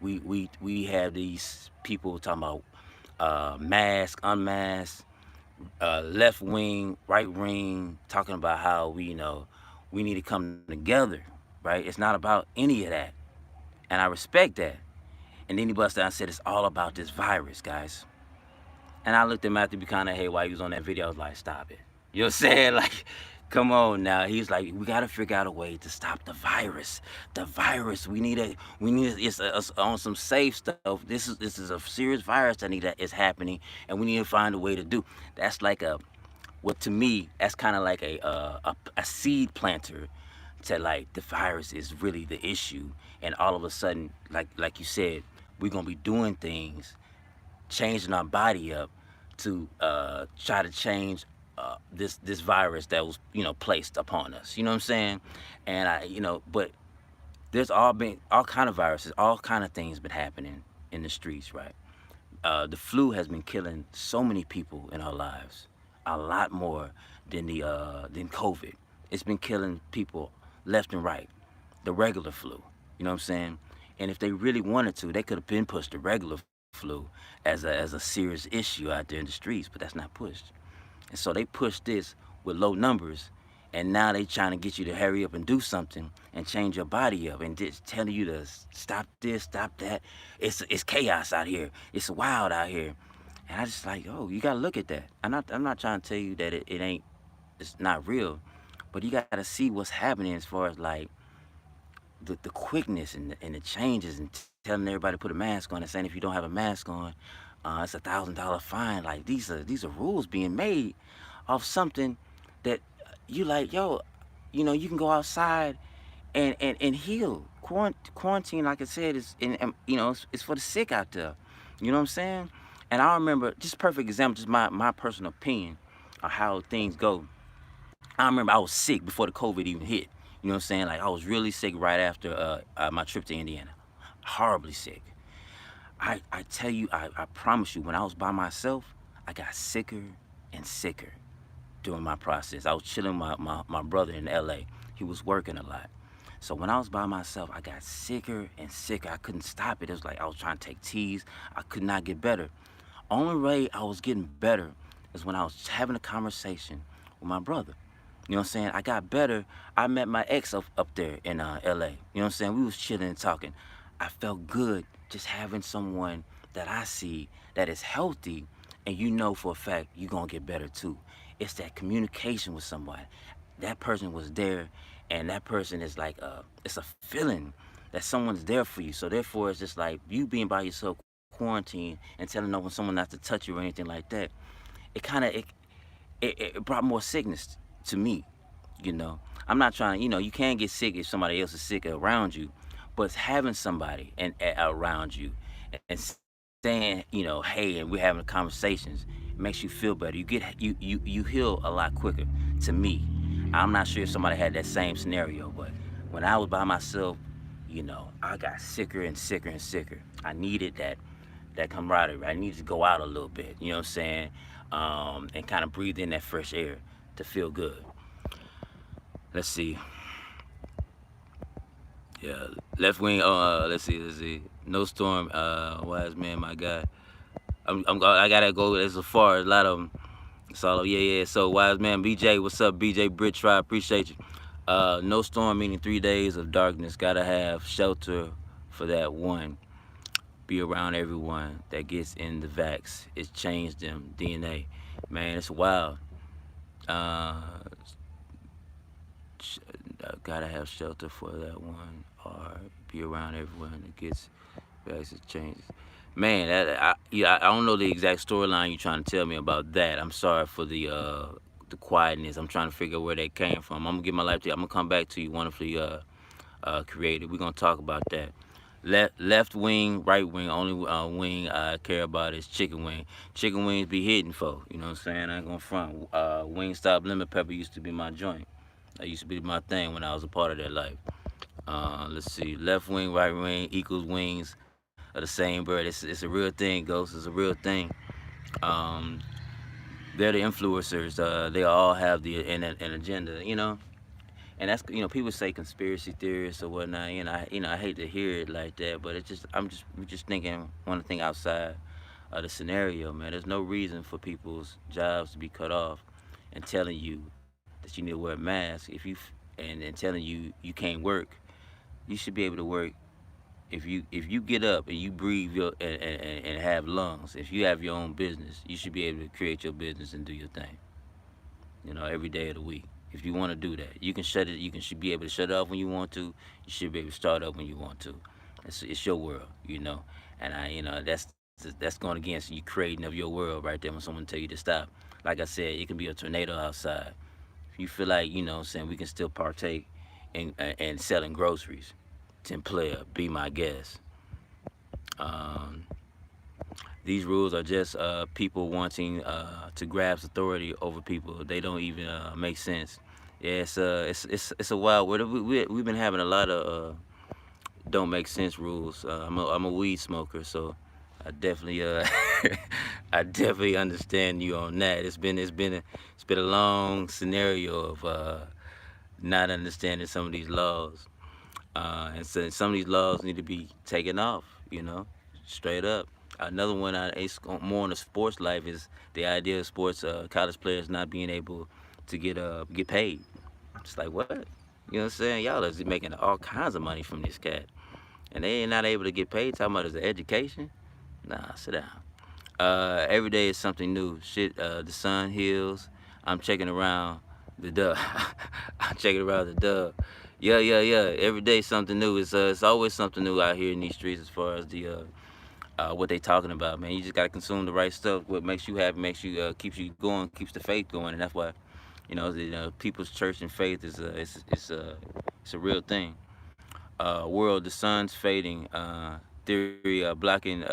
we have these people talking about mask, unmasked, left wing, right wing, talking about how we need to come together, right? It's not about any of that, and I respect that. And then he busted out and said it's all about this virus, guys. And I looked at Matthew McConaughey while he was on that video. I was like, stop it. You know what I'm saying? Like, come on now. He's like, we got to figure out a way to stop the virus. The virus. It's on some safe stuff. This is a serious virus that is happening, and we need to find a way to do. That's like to me, that's kind of like a seed planter to like the virus is really the issue. And all of a sudden, like you said, we're going to be doing things changing our body up to try to change this virus that was placed upon us. You know what I'm saying? And but there's been all kind of viruses, all kind of things been happening in the streets, right? The flu has been killing so many people in our lives, a lot more than COVID. It's been killing people left and right. The regular flu, you know what I'm saying? And if they really wanted to, they could have been pushed the regular flu as a serious issue out there in the streets, but that's not pushed. And so they pushed this with low numbers, and now they trying to get you to hurry up and do something and change your body up and just telling you to stop this, stop that. It's chaos out here. It's wild out here. And I just like, oh, you gotta look at that. I'm not trying to tell you that it's not real, but you gotta see what's happening as far as like the quickness and the changes and telling everybody to put a mask on and saying if you don't have a mask on, it's $1,000 fine. Like these are rules being made of something that you like, yo, you can go outside and heal. Quarantine, like I said, it's for the sick out there. You know what I'm saying? And I remember, just perfect example, just my personal opinion of how things go. I remember I was sick before the COVID even hit. You know what I'm saying? Like I was really sick right after my trip to Indiana, horribly sick. I tell you, I promise you, when I was by myself, I got sicker and sicker during my process. I was chilling with my brother in LA. He was working a lot. So when I was by myself, I got sicker and sicker. I couldn't stop it. It was like I was trying to take teas. I could not get better. Only way I was getting better is when I was having a conversation with my brother. You know what I'm saying? I got better. I met my ex up there in LA. You know what I'm saying? We was chilling and talking. I felt good just having someone that I see that is healthy, and you know for a fact you're going to get better too. It's that communication with somebody. That person was there, and that person is like, it's a feeling that someone's there for you. So therefore, it's just like you being by yourself, quarantine, and telling no one someone not to touch you or anything like that. It kind of it brought more sickness to me. You know, I'm not trying. You know, you can get sick if somebody else is sick around you, but having somebody around you and saying, hey, and we're having conversations, makes you feel better. You heal a lot quicker. To me, I'm not sure if somebody had that same scenario, but when I was by myself, I got sicker and sicker and sicker. I needed that camaraderie. I needed to go out a little bit. You know what I'm saying? And kind of breathe in that fresh air to feel good. Let's see. Yeah, left wing. Let's see. No storm. Wise man, my guy. I gotta go as far as a lot of them. So yeah. So wise man, BJ, what's up, BJ Brit Try? Appreciate you. No storm meaning 3 days of darkness. Gotta have shelter for that one. Be around everyone that gets in the vax. It's changed them DNA. Man, it's wild. Uh, gotta have shelter for that one, or be around everyone that gets vaccine changes. Man, I don't know the exact storyline you're trying to tell me about that. I'm sorry for the quietness. I'm trying to figure out where that came from. I'm gonna give my life to you. I'm gonna come back to you, wonderfully created. We're gonna talk about that. Left wing, right wing. Only wing I care about is chicken wing. Chicken wings be hitting for. You know what I'm saying? I ain't gonna front. Wingstop lemon pepper used to be my joint. That used to be my thing when I was a part of that life. Let's see. Left wing, right wing equals wings of the same bird. It's a real thing, Ghost. It's a real thing. Um, they're the influencers. They all have an agenda. And that's people say conspiracy theorists or whatnot. I hate to hear it like that, but it's just we're just thinking want to think outside of the scenario, man. There's no reason for people's jobs to be cut off and telling you that you need to wear a mask and telling you can't work. You should be able to work if you get up and you breathe and have lungs. If you have your own business, you should be able to create your business and do your thing. Every day of the week. If you want to do that, you can shut it. Should be able to shut it off when you want to. You should be able to start up when you want to. It's your world. And that's going against you creating of your world right there when someone tell you to stop. Like I said, it can be a tornado outside. If you feel like saying we can still partake in selling groceries, then player, be my guest. Um, these rules are just people wanting to grasp authority over people. They don't even make sense. Yeah, it's a wild word. We've been having a lot of don't make sense rules. I'm a weed smoker, so I definitely I definitely understand you on that. It's been a long scenario of not understanding some of these laws. And so some of these laws need to be taken off, straight up. Another one, it's more on the sports life, is the idea of sports college players not being able to get paid. It's like, what? You know what I'm saying? Y'all is making all kinds of money from this cat, and they ain't not able to get paid. Talking about is the education? Nah, sit down. Every day is something new. Shit, the sun heals. I'm checking around the dub. I'm checking around the dub. Yeah. Every day something new. It's always something new out here in these streets as far as the what they talking about, man. You just gotta consume the right stuff. What makes you happy, makes you keeps you going, keeps the faith going, and that's why people's church and faith is it's a real thing. World, the sun's fading. Theory blocking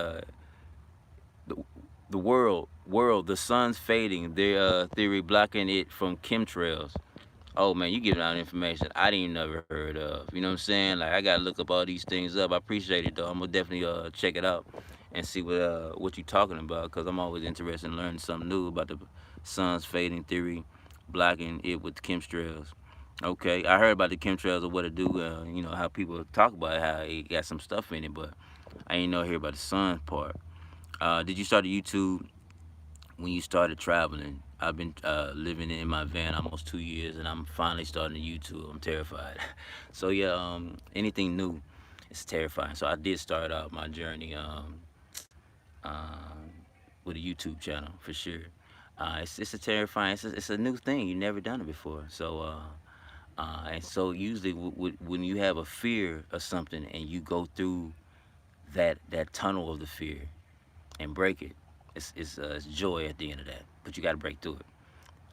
the world, the sun's fading. Their theory blocking it from chemtrails. Oh man, you giving out information I didn't even never heard of. You know what I'm saying? Like I gotta look up all these things up. I appreciate it though. I'm gonna definitely check it out and see what you talking about because I'm always interested in learning something new about the sun's fading theory, blocking it with chemtrails. Okay, I heard about the chemtrails or what it do. You know how people talk about it, how it got some stuff in it, but I ain't know hear about the sun part. Did you start a YouTube when you started traveling? I've been living in my van almost 2 years, and I'm finally starting a YouTube. I'm terrified. So yeah, anything new is terrifying. So I did start out my journey um, with a YouTube channel for sure. It's a terrifying. It's a new thing. You never done it before. And so usually when you have a fear of something and you go through that tunnel of the fear and break it, it's joy at the end of that. But you got to break through it.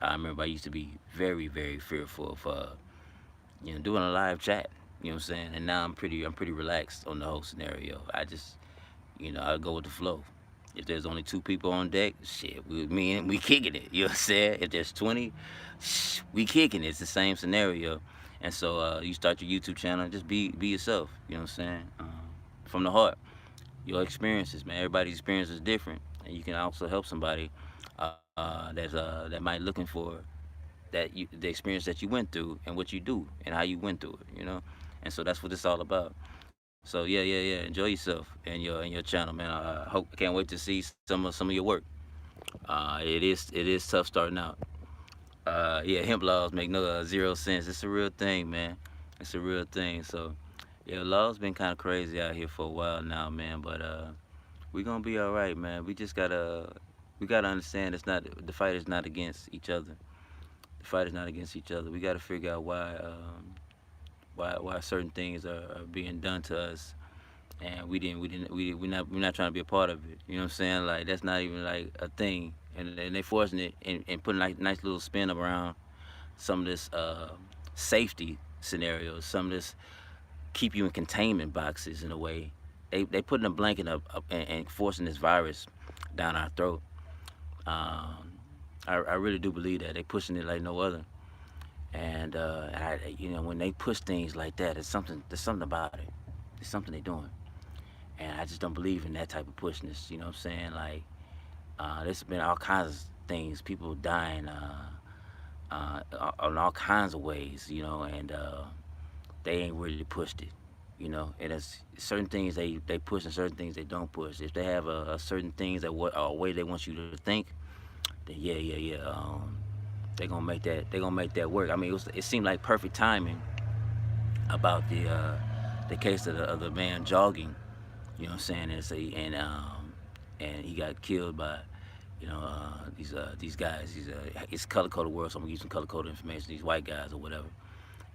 I remember I used to be very fearful of doing a live chat. You know what I'm saying? And now I'm pretty relaxed on the whole scenario. I go with the flow. If there's only two people on deck, shit, we kicking it. You know what I'm saying? If there's 20, we kicking it. It's the same scenario. And so you start your YouTube channel, just be yourself. You know what I'm saying? From the heart. Your experiences, man. Everybody's experience is different, and you can also help somebody that might looking for the experience that you went through and what you do and how you went through it. And so that's what it's all about. So yeah. Enjoy yourself and your channel, man. I can't wait to see some of your work. It is tough starting out. Yeah, hemp laws make no zero sense. It's a real thing, man. It's a real thing. So yeah, laws been kind of crazy out here for a while now, man. But we gonna be all right, man. We gotta understand the fight is not against each other. The fight is not against each other. We gotta figure out why certain things are being done to us, and we're not trying to be a part of it. You know what I'm saying? Like that's not even like a thing, and they forcing it and putting like nice little spin around some of this safety scenarios, some of this keep you in containment boxes in a way. They putting a blanket up and forcing this virus down our throat. Um, I really do believe that they pushing it like no other. And when they push things like that, there's something about it. There's something they're doing, and I just don't believe in that type of pushness. You know what I'm saying? Like there's been all kinds of things, people dying on all kinds of ways. And they ain't really pushed it. And it's certain things they push and certain things they don't push. If they have a certain things that what a way they want you to think, then yeah. They gonna make that work. I mean, it seemed like perfect timing about the case of the man jogging. You know what I'm saying? And he got killed by these guys. It's color coded world, so I'm using color coded information. These white guys or whatever.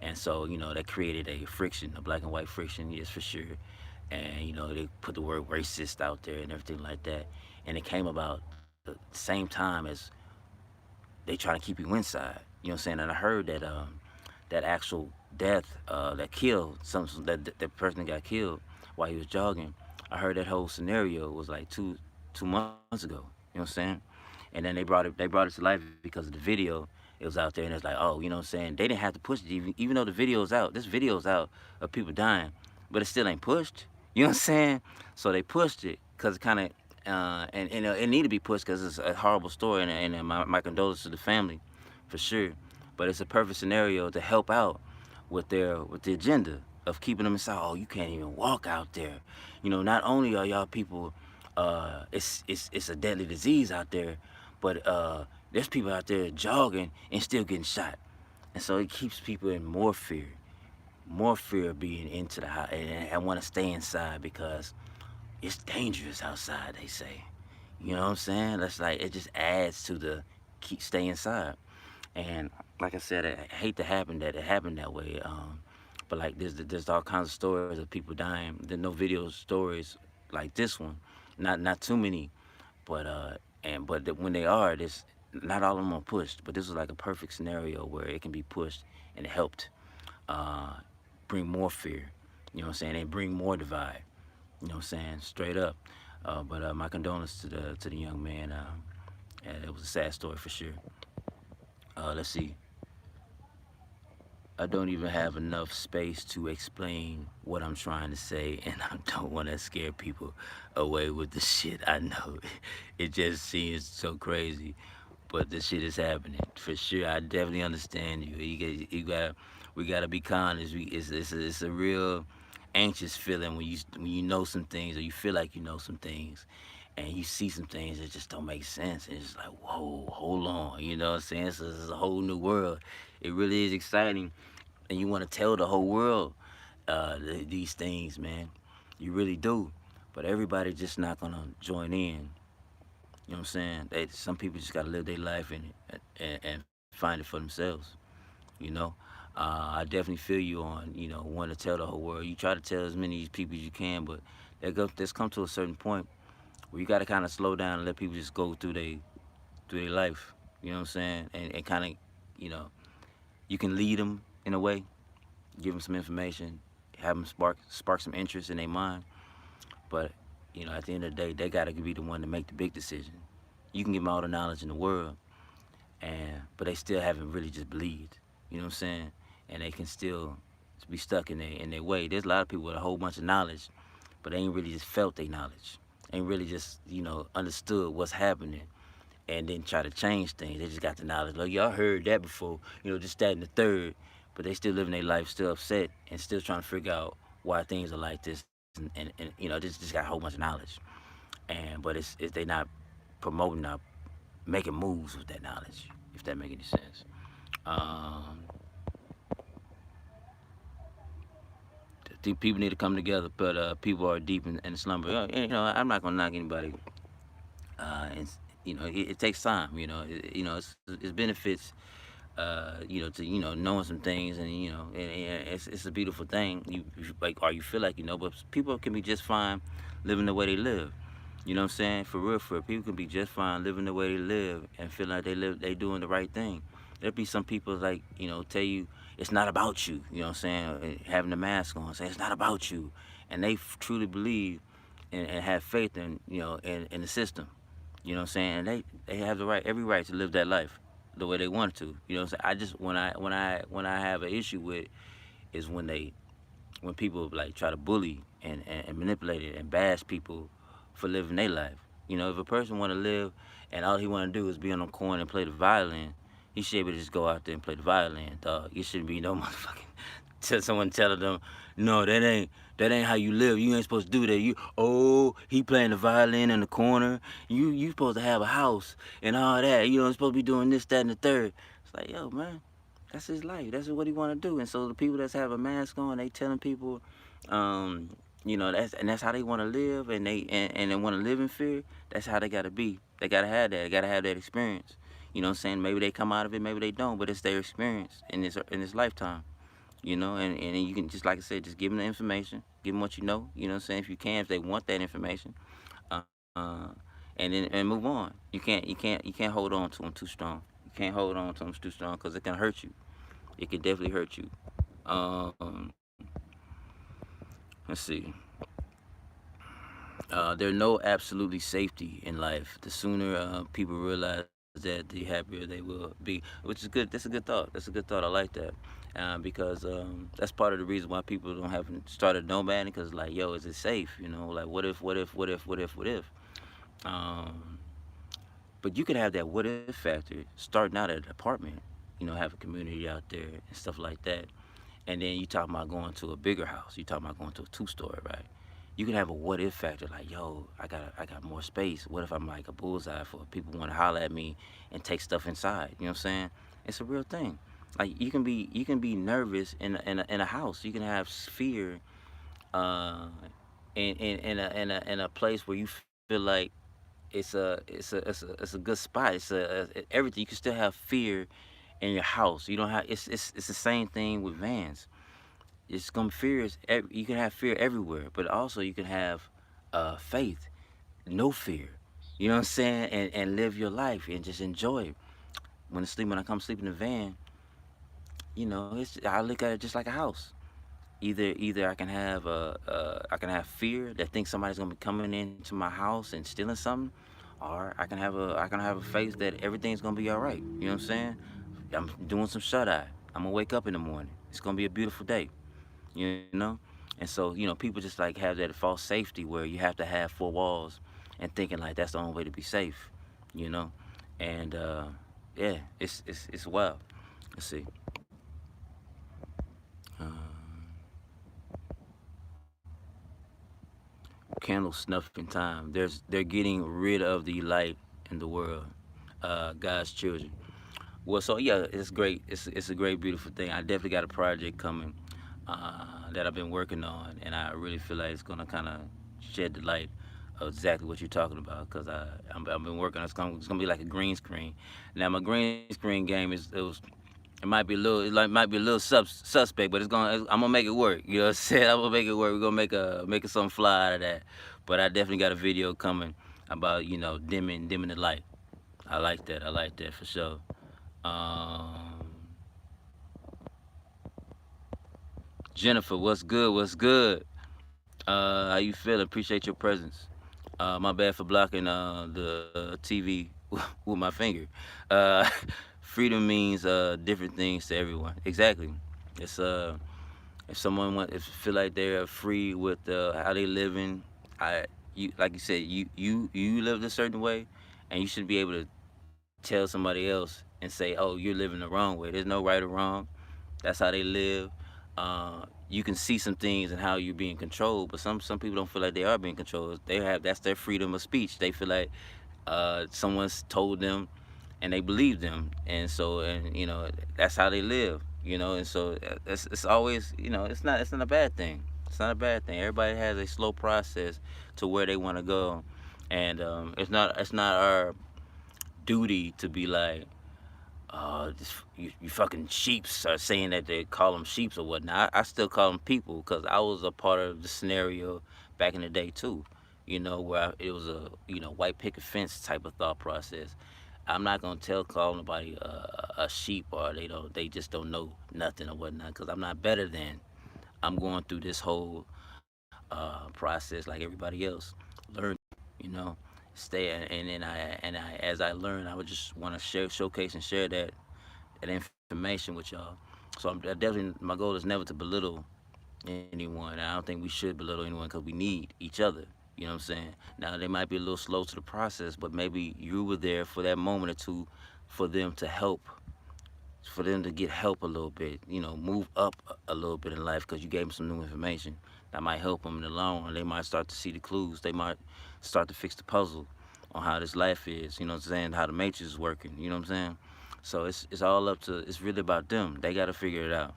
And so that created a friction, a black and white friction, yes for sure. And they put the word racist out there and everything like that. And it came about the same time as they trying to keep you inside. You know what I'm saying? And I heard that actual death that killed that person that got killed while he was jogging. I heard that whole scenario was like two months ago. You know what I'm saying? And then they brought it to life because of the video. It was out there, and it's like, oh, you know what I'm saying? They didn't have to push it, even though the video's out. This video's out of people dying, but it still ain't pushed. You know what I'm saying? So they pushed it because it kind of and it needed to be pushed because it's a horrible story, and my condolences to the family, for sure. But it's a perfect scenario to help out with the agenda of keeping them inside. Oh, you can't even walk out there. Not only are y'all people, it's a deadly disease out there, but there's people out there jogging and still getting shot, and so it keeps people in more fear of being into the house and want to stay inside because it's dangerous outside. They say, you know what I'm saying? That's like it just adds to the stay inside. And like I said, I hate to happen that it happened that way. But like there's all kinds of stories of people dying. There's no video stories like this one, not too many. But when they are, this not all of them are pushed. But this was like a perfect scenario where it can be pushed and it helped uh, bring more fear. You know what I'm saying? And bring more divide. You know what I'm saying? Straight up. But my condolences to the young man. And it was a sad story for sure. Let's see. I don't even have enough space to explain what I'm trying to say, and I don't want to scare people away with the shit. I know it just seems so crazy, but the shit is happening for sure. I definitely understand you. We gotta be honest. It's a real anxious feeling when you know some things or you feel like you know some things, and you see some things that just don't make sense. And it's like, whoa, hold on. You know what I'm saying? So this is a whole new world. It really is exciting, and you want to tell the whole world these things, man. You really do. But everybody just not gonna join in. You know what I'm saying? Some people just gotta live their life and find it for themselves. You know, I definitely feel you on want to tell the whole world. You try to tell as many people as you can, but there's come to a certain point where you gotta kind of slow down and let people just go through their life. You know what I'm saying? And kind of, you know, you can lead them in a way, give them some information, have them spark some interest in their mind. But at the end of the day, they gotta be the one to make the big decision. You can give them all the knowledge in the world, but they still haven't really just believed. You know what I'm saying? And they can still be stuck in their way. There's a lot of people with a whole bunch of knowledge, but they ain't really just felt their knowledge. Ain't really just understood what's happening, and then try to change things. They just got the knowledge. Like, y'all heard that before, just that and the third, but they still living their life, still upset, and still trying to figure out why things are like this, and just got a whole bunch of knowledge, but it's they not promoting, not making moves with that knowledge, if that make any sense. Um, I think people need to come together, but people are deep in slumber. I'm not gonna knock anybody. And it takes time. It's benefits. To knowing some things, and it's a beautiful thing. Like, or you feel like but people can be just fine living the way they live. You know what I'm saying? For real, people can be just fine living the way they live and feel like they doing the right thing. There'll be some people like tell you it's not about you. You know what I'm saying? Having the mask on, saying it's not about you, and they truly believe and have faith in the system. You know what I'm saying? And they have every right to live that life the way they want to. You know what I'm saying? I just when I have an issue with is when people like try to bully and manipulate it and bash people for living their life. If a person want to live and all he want to do is be on the corner and play the violin, he should be able to just go out there and play the violin, dog. You shouldn't be no motherfucking tell someone telling them, no, that ain't how you live. You ain't supposed to do that. He playing the violin in the corner. You supposed to have a house and all that. You supposed to be doing this, that, and the third. It's like, yo, man, that's his life. That's what he want to do. And so the people that have a mask on, they telling people, that's how they want to live, and they want to live in fear. That's how they gotta be. They gotta have that. They gotta have that experience. You know what I'm saying? Maybe they come out of it, maybe they don't, but it's their experience in this lifetime. And you can, just like I said, just give them the information, give them what you know what I'm saying, if you can, if they want that information, uh, and move on. You can't hold on to them too strong. You can't hold on to them too strong, because it can hurt you. It can definitely hurt you. um, let's see. There's no absolutely safety in life. The sooner people realize that, the happier they will be, which is good. That's a good thought. That's a good thought. I like that. Because that's part of the reason why people don't have started nomading, because like, yo, is it safe? Like, what if? Um, but you could have that what if factor starting out at an apartment. Have a community out there and stuff like that. And then you talking about going to a bigger house. You talking about going to a two-story, right? You can have a what if factor, like, yo, I got more space. What if I'm like a bullseye for people want to holler at me and take stuff inside? You know what I'm saying? It's a real thing. Like, you can be nervous in a house. You can have fear uh, in a place where you feel like it's a good spot. Everything. You can still have fear in your house. You don't have. It's the same thing with vans. It's gonna fear is you can have fear everywhere, but also you can have faith, no fear. You know what I'm saying? And live your life and just enjoy it. When I come sleep in the van, I look at it just like a house. Either I can have fear that thinks somebody's gonna be coming into my house and stealing something, or I can have a faith that everything's gonna be all right. You know what I'm saying? I'm doing some shut eye. I'm gonna wake up in the morning. It's gonna be a beautiful day, you know. And so, people just like have that false safety where you have to have four walls and thinking like that's the only way to be safe, you know. And yeah, it's wild. Let's see. Candle snuffing time. They're getting rid of the light in the world, God's children. Well, so yeah, it's great. It's a great, beautiful thing. I definitely got a project coming that I've been working on, and I really feel like it's gonna kind of shed the light of exactly what you're talking about. Cause I've been working. It's gonna be like a green screen. Now my green screen game it might be a little might be a little suspect, but I'm gonna make it work. You know what I'm saying? I'm gonna make it work. We're gonna make something fly out of that. But I definitely got a video coming about dimming the light. I like that. I like that for sure. Um, Jennifer, what's good? What's good? How you feeling? Appreciate your presence. My bad for blocking the TV with my finger. Uh, freedom means different things to everyone. Exactly. It's if someone if feel like they're free with how they living, you like you said, you lived a certain way, and you should be able to tell somebody else and say, oh, you're living the wrong way. There's no right or wrong. That's how they live. You can see some things and how you're being controlled, but some people don't feel like they are being controlled. That's their freedom of speech. They feel like someone's told them, and they believe them, and so that's how they live. And so it's always it's not a bad thing. It's not a bad thing. Everybody has a slow process to where they want to go, and it's not our duty to be like, you fucking sheeps are saying that they call them sheeps or whatnot. I still call them people because I was a part of the scenario back in the day too. Where it was a white picket fence type of thought process. I'm not gonna call nobody a sheep, or they just don't know nothing or whatnot, because I'm not better than. I'm going through this whole process like everybody else, learning. You know, stay and as I learn, I would just want to showcase and share that information with y'all. So I'm definitely, my goal is never to belittle anyone. I don't think we should belittle anyone because we need each other. You know what I'm saying? Now they might be a little slow to the process, but maybe you were there for that moment or two for them to help, for them to get help a little bit. Move up a little bit in life because you gave them some new information that might help them in the long run. They might start to see the clues. They might start to fix the puzzle on how this life is. You know what I'm saying? How the matrix is working. You know what I'm saying? So it's all up to. It's really about them. They got to figure it out.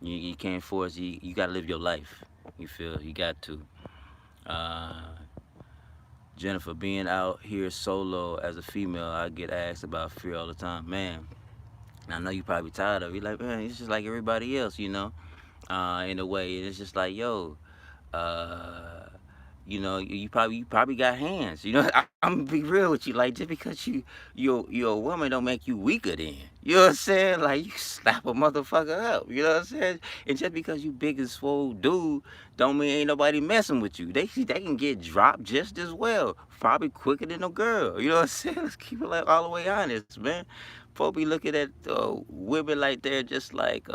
You can't force. You got to live your life. You feel you got to. Uh, Jennifer, being out here solo as a female, I get asked about fear all the time. Man, I know you probably tired of it. You're like, man, it's just like everybody else, in a way. And it's just like, yo, uh, you probably got hands. I'm gonna be real with you. Like, just because you're a woman don't make you weaker. Then you know what I'm saying? Like, you slap a motherfucker up. You know what I'm saying? And just because you big and swole dude, don't mean ain't nobody messing with you. They can get dropped just as well, probably quicker than a girl. You know what I'm saying? Let's keep it like all the way honest, man. Folks be looking at women like they're just like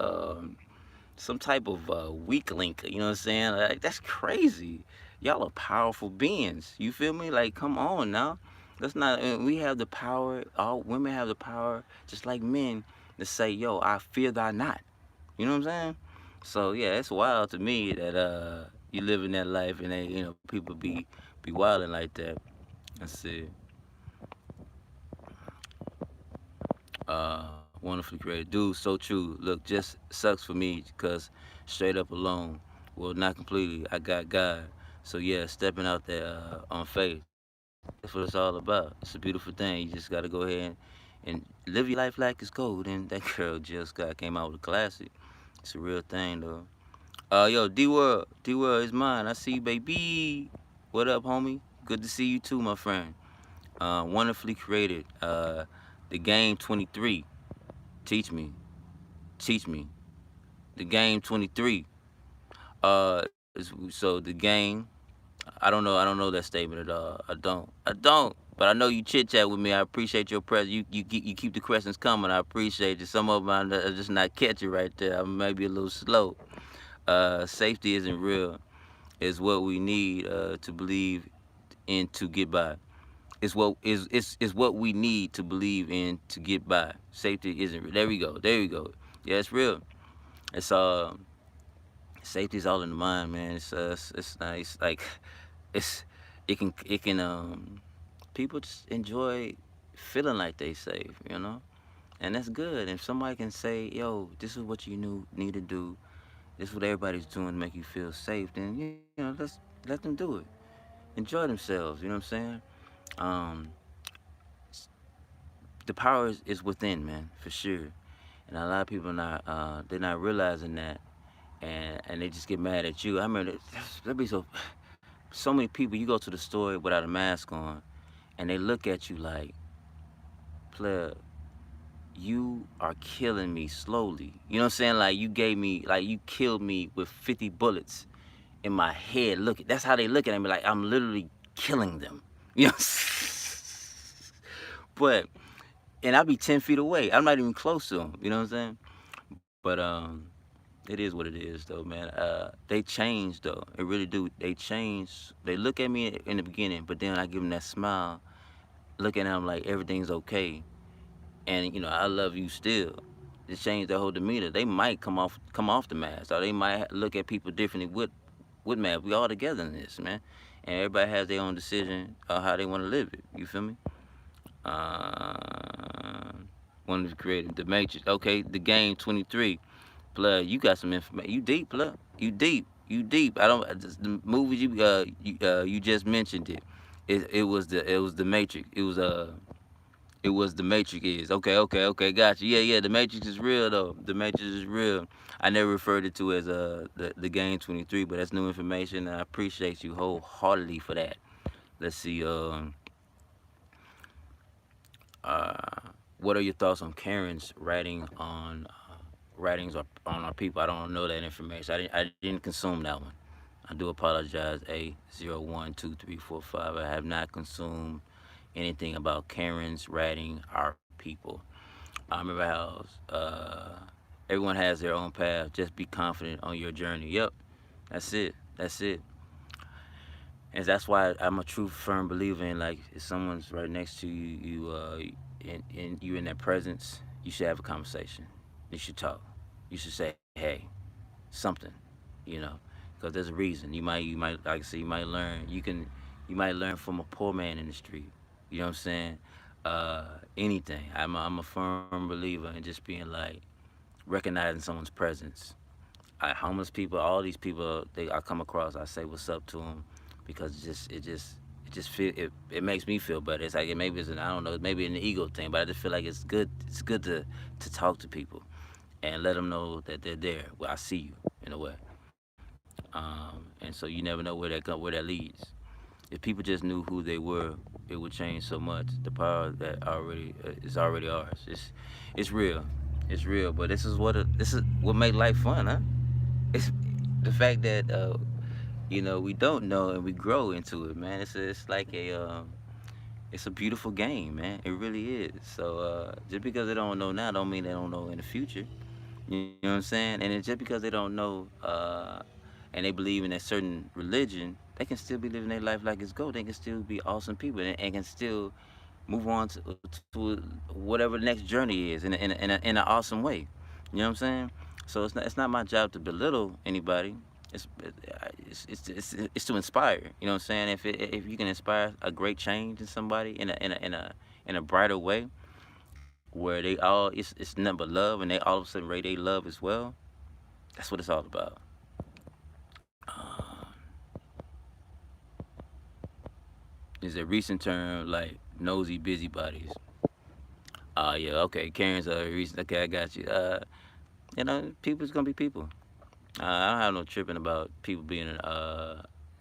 some type of weak link. You know what I'm saying? Like, that's crazy. Y'all are powerful beings. You feel me? Like, come on now. Let's not. We have the power. All women have the power, just like men, to say, "Yo, I fear thy not." You know what I'm saying? So yeah, it's wild to me that you live in that life and people be wilding like that. Let's see. Wonderfully created. Dude, so true. Look, just sucks for me because straight up alone. Well, not completely. I got God. So yeah, stepping out there on faith. That's what it's all about. It's a beautiful thing. You just got to go ahead and live your life like it's gold. And that girl Jill Scott came out with a classic. It's a real thing, though. Yo, D World is mine. I see you, baby. What up, homie? Good to see you too, my friend. Wonderfully created. The game 23. Teach me. Teach me. The game 23. So the game. I don't know. I don't know that statement at all. I don't. But I know you chit chat with me. I appreciate your presence. You keep the questions coming. I appreciate you. Some of them I just not catching right there. I may be a little slow. Safety isn't real. It's what we need to believe in to get by. It's what we need to believe in to get by. Safety isn't real. There we go. There we go. Yeah, it's real. It's safety's all in the mind, man. It's nice. Like it's it can people just enjoy feeling like they safe, and that's good. If somebody can say, "Yo, this is what you need to do. This is what everybody's doing to make you feel safe," then let's let them do it. Enjoy themselves. You know what I'm saying? Um, the power is within, man, for sure. And a lot of people not they're not realizing that, and they just get mad at you. I remember there be so many people. You go to the store without a mask on, and they look at you like, "Player, you are killing me slowly." You know what I'm saying? Like you killed me with 50 bullets in my head. Look, that's how they look at me. Like I'm literally killing them. You know. But and I'll be 10 feet away. I'm not even close to them. You know what I'm saying? But it is what it is, though, man. They change though. It really do. They change. They look at me in the beginning, but then I give them that smile, looking at them like everything's okay, and I love you still. It changed their whole demeanor. They might come off the mask, or they might look at people differently with mask. We all together in this, man, and everybody has their own decision of how they want to live it. You feel me? Uh, One of the creative, the Matrix. Okay, the game 23. Blood, you got some information. You deep, blood. You deep. You deep. I don't. The movies you just mentioned it. It was the Matrix. It was the Matrix is. Okay, okay, okay, gotcha. Yeah, yeah, the Matrix is real though. The Matrix is real. I never referred it to as the game 23, but that's new information, and I appreciate you wholeheartedly for that. Let's see. Uh, what are your thoughts on Karen's writings on our people? I don't know that information. I didn't consume that one. I do apologize. A 012345. I have not consumed anything about Karen's writing our people. I remember how everyone has their own path. Just be confident on your journey. Yep, that's it. That's it. And that's why I'm a true firm believer in, like, if someone's right next to you, you in their presence, you should have a conversation. You should talk. You should say, hey, something, you know, because there's a reason. You might like I say, you might learn from a poor man in the street. You know what I'm saying? Anything. I'm a firm believer in just being like recognizing someone's presence. Homeless people, all these people I come across, I say what's up to them because it just feel it makes me feel better. It's like maybe it's I don't know, maybe an ego thing, but I just feel like it's good to talk to people and let them know that they're there. Well, I see you in a way, and so you never know where that leads. If people just knew who they were, it would change so much. The power that already is already ours. It's real. It's real. But this is what makes life fun, huh? It's the fact that we don't know and we grow into it, man. It's like it's a beautiful game, man. It really is. So just because they don't know now, don't mean they don't know in the future. You know what I'm saying? And it's just because they don't know and they believe in a certain religion, they can still be living their life like it's gold. They can still be awesome people and can still move on to whatever the next journey is in an awesome way. You know what I'm saying? So it's not my job to belittle anybody. It's it's to inspire. You know what I'm saying? If you can inspire a great change in somebody in a brighter way, where they all it's nothing but love, and they all of a sudden rate they love as well. That's what it's all about. Uh, is a recent term like nosy busybodies. Yeah, okay. Karen's a recent. Okay, I got you. People's gonna be people. I don't have no tripping about people being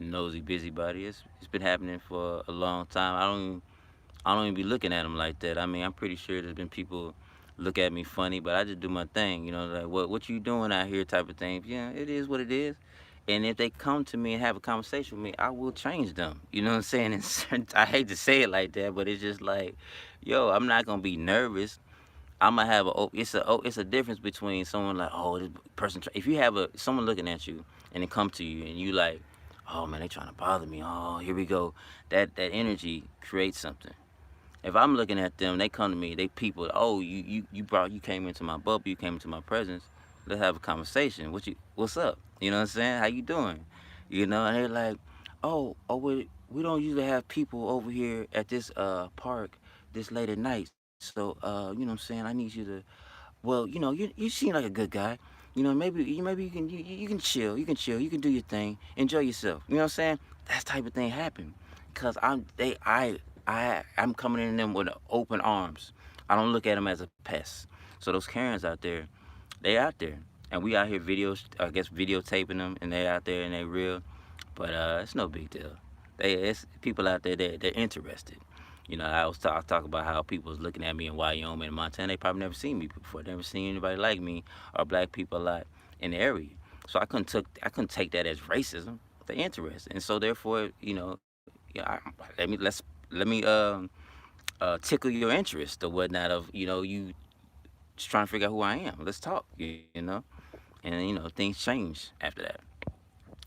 nosy busybody. It's been happening for a long time. I don't even be looking at them like that. I mean, I'm pretty sure there's been people look at me funny, but I just do my thing. Like what you doing out here, type of thing. Yeah, it is what it is. And if they come to me and have a conversation with me, I will change them. You know what I'm saying? And I hate to say it like that, but it's just like, yo, I'm not gonna be nervous. I'm gonna have it's a difference between someone like, oh, this person. If you have someone looking at you and they come to you and you like, oh man, they trying to bother me. Oh, here we go. That energy creates something. If I'm looking at them, they come to me, they people, oh, you came into my bubble, you came into my presence. Let's have a conversation. What's up? You know what I'm saying? How you doing? You know, and they're like, oh, we don't usually have people over here at this park this late at night. So you know what I'm saying? I need you to, well, you seem like a good guy. You know, maybe you can chill, you can do your thing, enjoy yourself. You know what I'm saying? That type of thing happen, cause I'm coming in them with open arms. I don't look at them as a pest. So those Karens out there, they out there, and we out here I guess videotaping them, and they out there and they real. But it's no big deal. It's people out there that they're interested. You know, I talk about how people was looking at me in Wyoming and Montana. They probably never seen me before. Never seen anybody like me or black people a lot in the area. So I couldn't take that as racism. They're interested, and so therefore, let me tickle your interest or whatnot of you just trying to figure out who I am. Let's talk. And things change after that.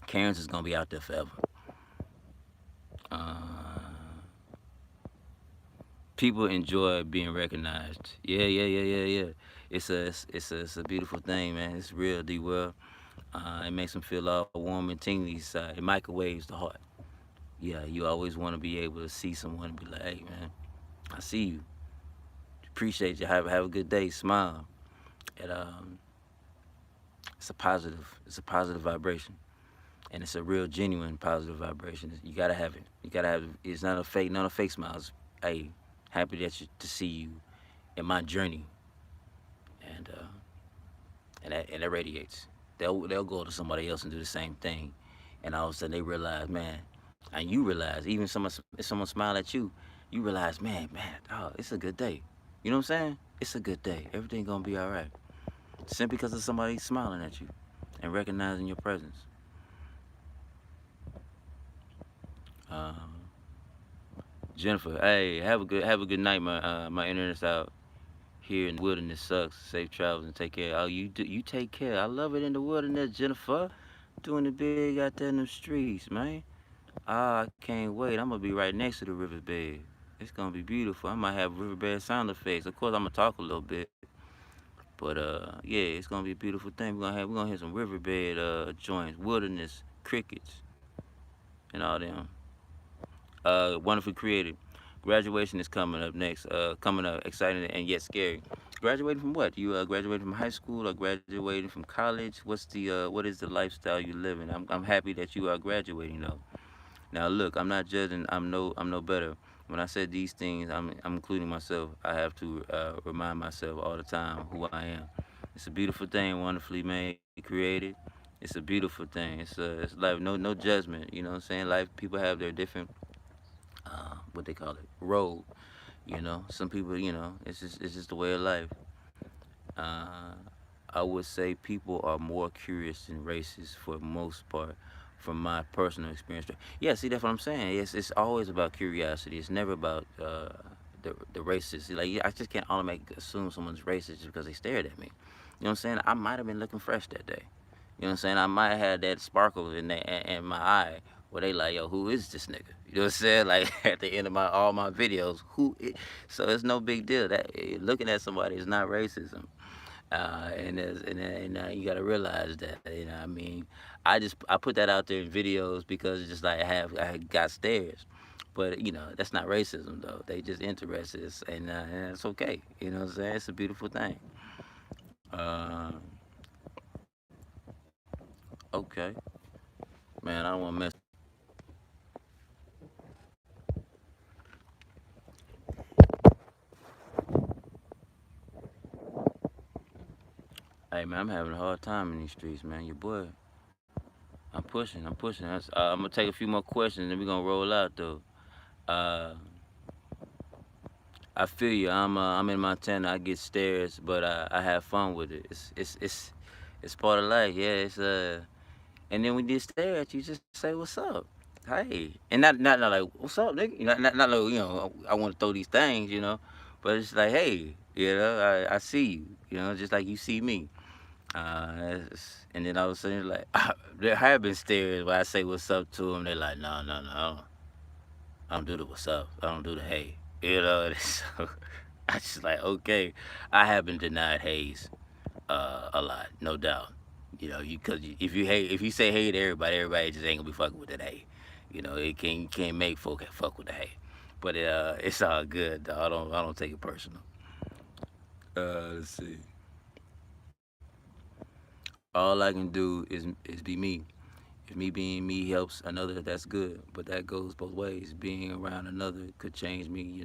Karen's is gonna be out there forever. Uh, People enjoy being recognized. Yeah. It's a beautiful thing, man. It's real, D. Well. It makes them feel all warm and tingly inside. It microwaves the heart. Yeah, you always want to be able to see someone and be like, hey, man, I see you. Appreciate you. Have a good day. Smile. And it's a positive vibration, and it's a real genuine positive vibration. You gotta have it. You gotta have it. It's not a fake smile. It's, hey, happy to see you in my journey, and that radiates. They'll go to somebody else and do the same thing, and all of a sudden they realize, man, and you realize even if someone smile at you, you realize, man, oh, it's a good day. You know what I'm saying? It's a good day. Everything gonna be all right. Simply because of somebody smiling at you and recognizing your presence. Um, Jennifer, hey, have a good night. My internet's out here in the wilderness sucks. Safe travels and take care. Oh, you take care. I love it in the wilderness, Jennifer. Doing it big out there in them streets, man. Ah, I can't wait. I'm gonna be right next to the riverbed. It's gonna be beautiful. I might have riverbed sound effects. Of course, I'm gonna talk a little bit, but yeah, it's gonna be a beautiful thing. We're gonna hear some riverbed joints, wilderness crickets, and all them. Wonderfully created. Graduation is coming up next. Coming up, exciting and yet scary. Graduating from what? You graduating from high school or graduating from college? What is the lifestyle you living? I'm happy that you are graduating though. Now look, I'm not judging. I'm no better. When I said these things, I'm including myself. I have to remind myself all the time who I am. It's a beautiful thing, wonderfully made, created. It's a beautiful thing. It's life, no judgment. You know what I'm saying? Life, people have their different what they call it, road. Some people, it's just the way of life. Uh, I would say people are more curious than racist for the most part, from my personal experience. Yeah, see, that's what I'm saying. It's always about curiosity. It's never about the racist. Like I just can't automatically assume someone's racist just because they stared at me. You know what I'm saying? I might have been looking fresh that day. You know what I'm saying? I might have had that sparkle in my eye where they like, yo, who is this nigga? You know what I'm saying? Like at the end of all my videos, so it's no big deal. That looking at somebody is not racism. And you got to realize that I mean, I put that out there in videos because it's just like I got stares, but that's not racism though. They just interested, and it's okay. You know what I'm saying? It's a beautiful thing. Uh, okay, man. I don't want to mess. Hey man, I'm having a hard time in these streets, man. Your boy, I'm pushing. I'm pushing. I'm gonna take a few more questions, and we're gonna roll out though. Uh, I feel you. I'm in Montana. I get stares, but I have fun with it. It's part of life. Yeah. And then when they stare at you, just say what's up. Hey, and not like what's up, nigga. Not like I want to throw these things, but it's like hey, I see you, just like you see me. And then all of a sudden, like there have been stares where I say what's up to them. They're like, no, no, no, I don't do the what's up. I don't do the hey. And so I just like okay. I have been denied haze a lot, no doubt. Because if you say hey to everybody, everybody just ain't gonna be fucking with that hey. It can't make folk fuck with the hey. But it's all good. Though. I don't take it personal. Let's see. All I can do is be me. If me being me helps another, that's good. But that goes both ways. Being around another could change me,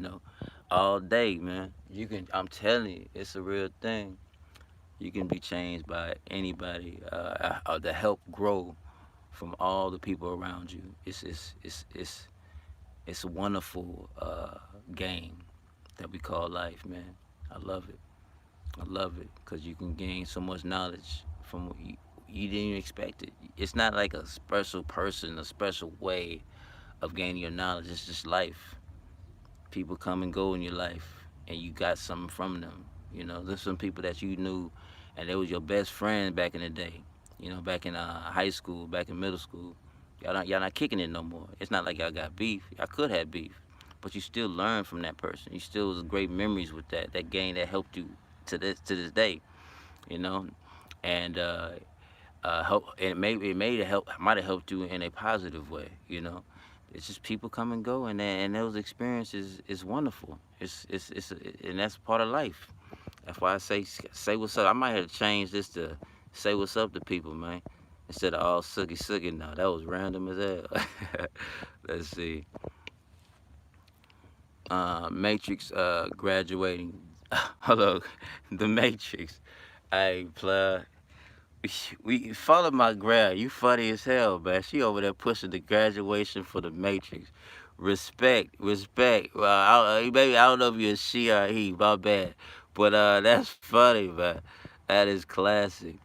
all day, man. You can. I'm telling you, it's a real thing. You can be changed by anybody to help grow from all the people around you. It's a wonderful game that we call life, man. I love it. I love it because you can gain so much knowledge from what you didn't even expect it. It's not like a special person, a special way of gaining your knowledge. It's just life. People come and go in your life, and you got something from them. There's some people that you knew, and they was your best friend back in the day. Back in high school, back in middle school. Y'all not kicking it no more. It's not like y'all got beef. Y'all could have beef, but you still learn from that person. You still was great memories with that game that helped you to this day. You know, and it may help might have helped you in a positive way. It's just people come and go, and those experiences is wonderful. And that's part of life. That's why I say what's up. I might have to change this to say what's up to people, man, instead of all Sookie Sookie. Now that was random as hell. Let's see. Matrix graduating. Hello, the Matrix. Hey, plug. We follow my gram. You funny as hell, man. She over there pushing the graduation for the Matrix. Respect, respect. Well, maybe I don't know if you're a she or a he. My bad. But that's funny, man. That is classic.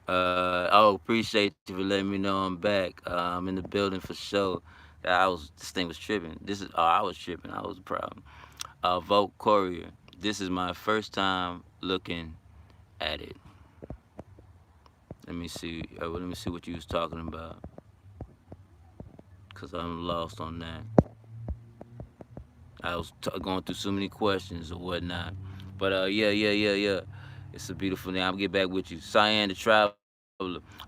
Appreciate you for letting me know I'm back. I'm in the building for sure. This thing was tripping. I was tripping. I was proud. Vote Courier. This is my first time looking at it. Let me see. Let me see what you was talking about, cause I'm lost on that. I was going through so many questions or whatnot. But yeah, yeah, yeah, yeah. It's a beautiful name. I'll get back with you, Cyan the Traveler.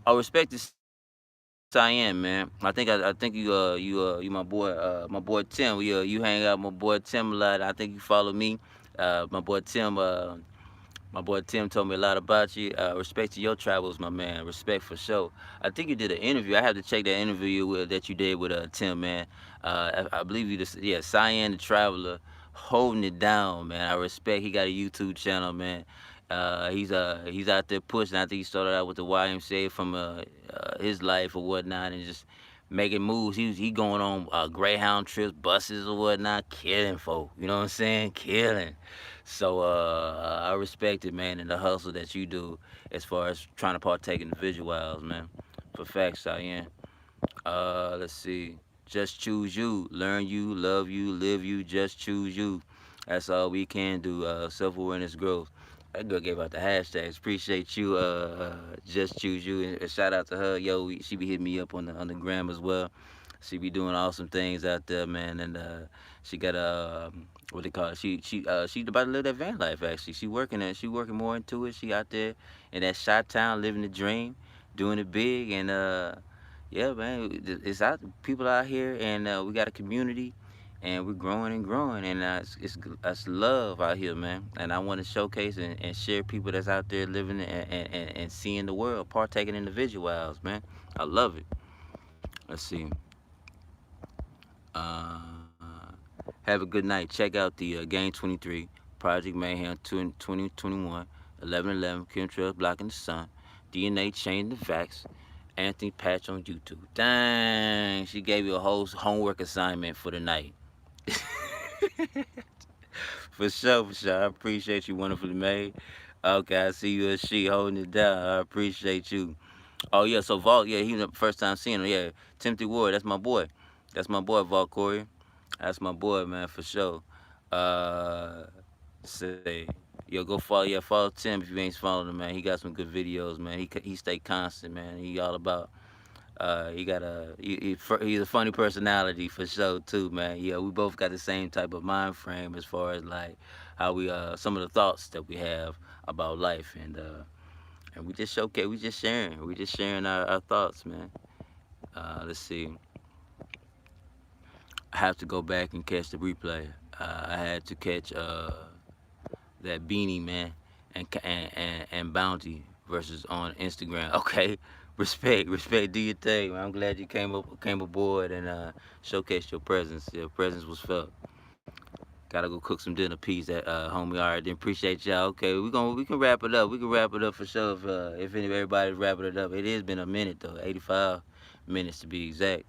I respect to Cyan, man. I think you you my boy Tim. You hang out with my boy Tim a lot. I think you follow me. My boy Tim told me a lot about you. Respect to your travels, my man. Respect for sure. I think you did an interview. I have to check that interview that you did with Tim, man. I believe you just yeah, Cyan the Traveler, holding it down, man. I respect. He got a YouTube channel, man. He's out there pushing. I think he started out with the YMCA from his life or whatnot, and just making moves. He going on Greyhound trips, buses or whatnot, killing folk. You know what I'm saying? Killing. So I respect it, man, and the hustle that you do as far as trying to partake in the visuals, man. For facts, Cheyenne. Let's see. Just choose you. Learn you, love you, live you. Just choose you. That's all we can do. Self-awareness growth. That girl gave out the hashtags. Appreciate you. Just choose you. And shout out to her. Yo, she be hitting me up on the gram as well. She be doing awesome things out there, man. And she got a what they call it. She about to live that van life. Actually, she working more into it. She out there in that shot town, living the dream, doing it big, and yeah, man, it's out. People out here, and we got a community, and we're growing and growing, and it's love out here, man. And I want to showcase and share people that's out there living and seeing the world, partaking in the visuals, man. I love it. Let's see. Uh, have a good night. Check out the Game 23, Project Mayhem 2021, 1111, Chemtrails Blocking the Sun, DNA Changing the Facts, Anthony Patch on YouTube. Dang, she gave you a whole homework assignment for the night. For sure, for sure. I appreciate you, wonderfully made. Okay, I see you as she holding it down. I appreciate you. Oh yeah, so Vault, yeah, he was the first time seeing him. Yeah, Timothy Ward, that's my boy. That's my boy, Vault Corey. That's my boy, man, for sure. Uh, say, yo, go follow, yeah, follow Tim if you ain't following him, man. He got some good videos, man. He stay constant, man. He all about. He got he's a funny personality for sure too, man. Yeah, we both got the same type of mind frame as far as like how we some of the thoughts that we have about life, and we just showcase, we just sharing our thoughts, man. Let's see. I have to go back and catch the replay. I had to catch that Beanie Man and Bounty versus on Instagram. Okay, respect. Do your thing, man. I'm glad you came aboard and showcased your presence. Your presence was felt. Gotta go cook some dinner piece at homie. All right, then appreciate y'all. Okay, we can wrap it up. We can wrap it up for sure if everybody's wrapping it up. It has been a minute though, 85 minutes to be exact.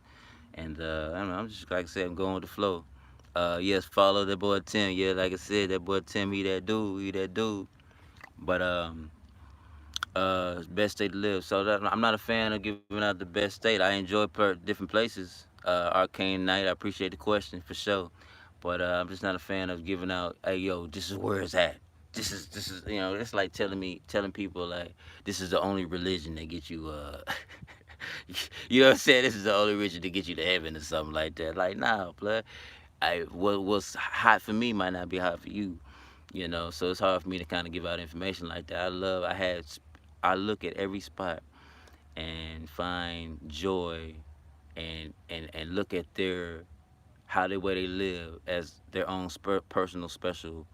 And I don't know, I'm just like I said, I'm going with the flow. Yes, follow that boy Tim. Yeah, like I said, that boy Tim, he that dude, he that dude. But best state to live. So I'm not a fan of giving out the best state. I enjoy different places. Arcane Night, I appreciate the question for sure. But I'm just not a fan of giving out. Hey, yo, this is where it's at. This is it's like telling people like this is the only religion that gets you you know what I'm saying, this is the only religion to get you to heaven or something like that. Like nah, blood. What's hot for me might not be hot for you. So it's hard for me to kind of give out information like that. I look at every spot and find joy and look at their how the way they live as their own personal special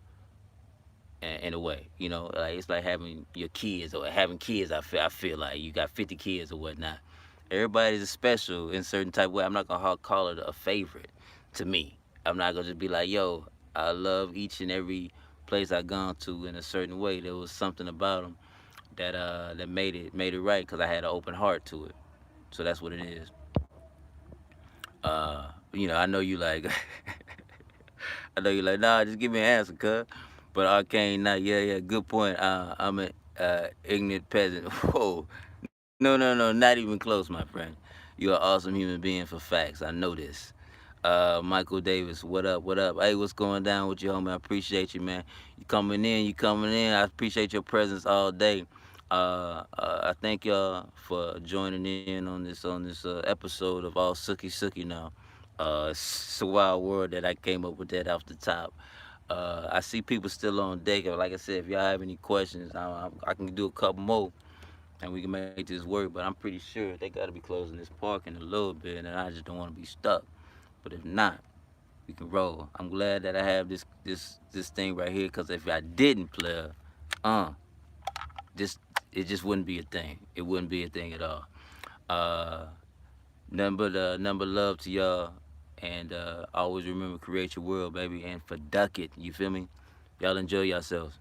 in a way. Like it's like having your kids or having kids. I feel like you got 50 kids or whatnot. Everybody's special in a certain type of way. I'm not gonna call it a favorite to me. I'm not gonna just be like, yo, I love each and every place I gone to in a certain way. There was something about them that made it right because I had an open heart to it. So that's what it is. I know you like I know you like, nah, just give me an answer, cuz. But Arcane, nah, yeah, good point. I'm an ignorant peasant. Whoa. No, not even close, my friend. You're an awesome human being for facts. I know this. Michael Davis, what up, what up? Hey, what's going down with you, homie? I appreciate you, man. You coming in. I appreciate your presence all day. I thank y'all for joining in on this episode of All Sookie now. It's a wild world that I came up with that off the top. I see people still on deck. Like I said, if y'all have any questions, I can do a couple more and we can make this work. But I'm pretty sure they got to be closing this park in a little bit, and I just don't want to be stuck. But if not, we can roll. I'm glad that I have this thing right here, because if I didn't play, uh, this it just wouldn't be a thing. It wouldn't be a thing at all. Uh, number love to y'all, and always remember, create your world, baby, and for duck it. You feel me? Y'all enjoy yourselves.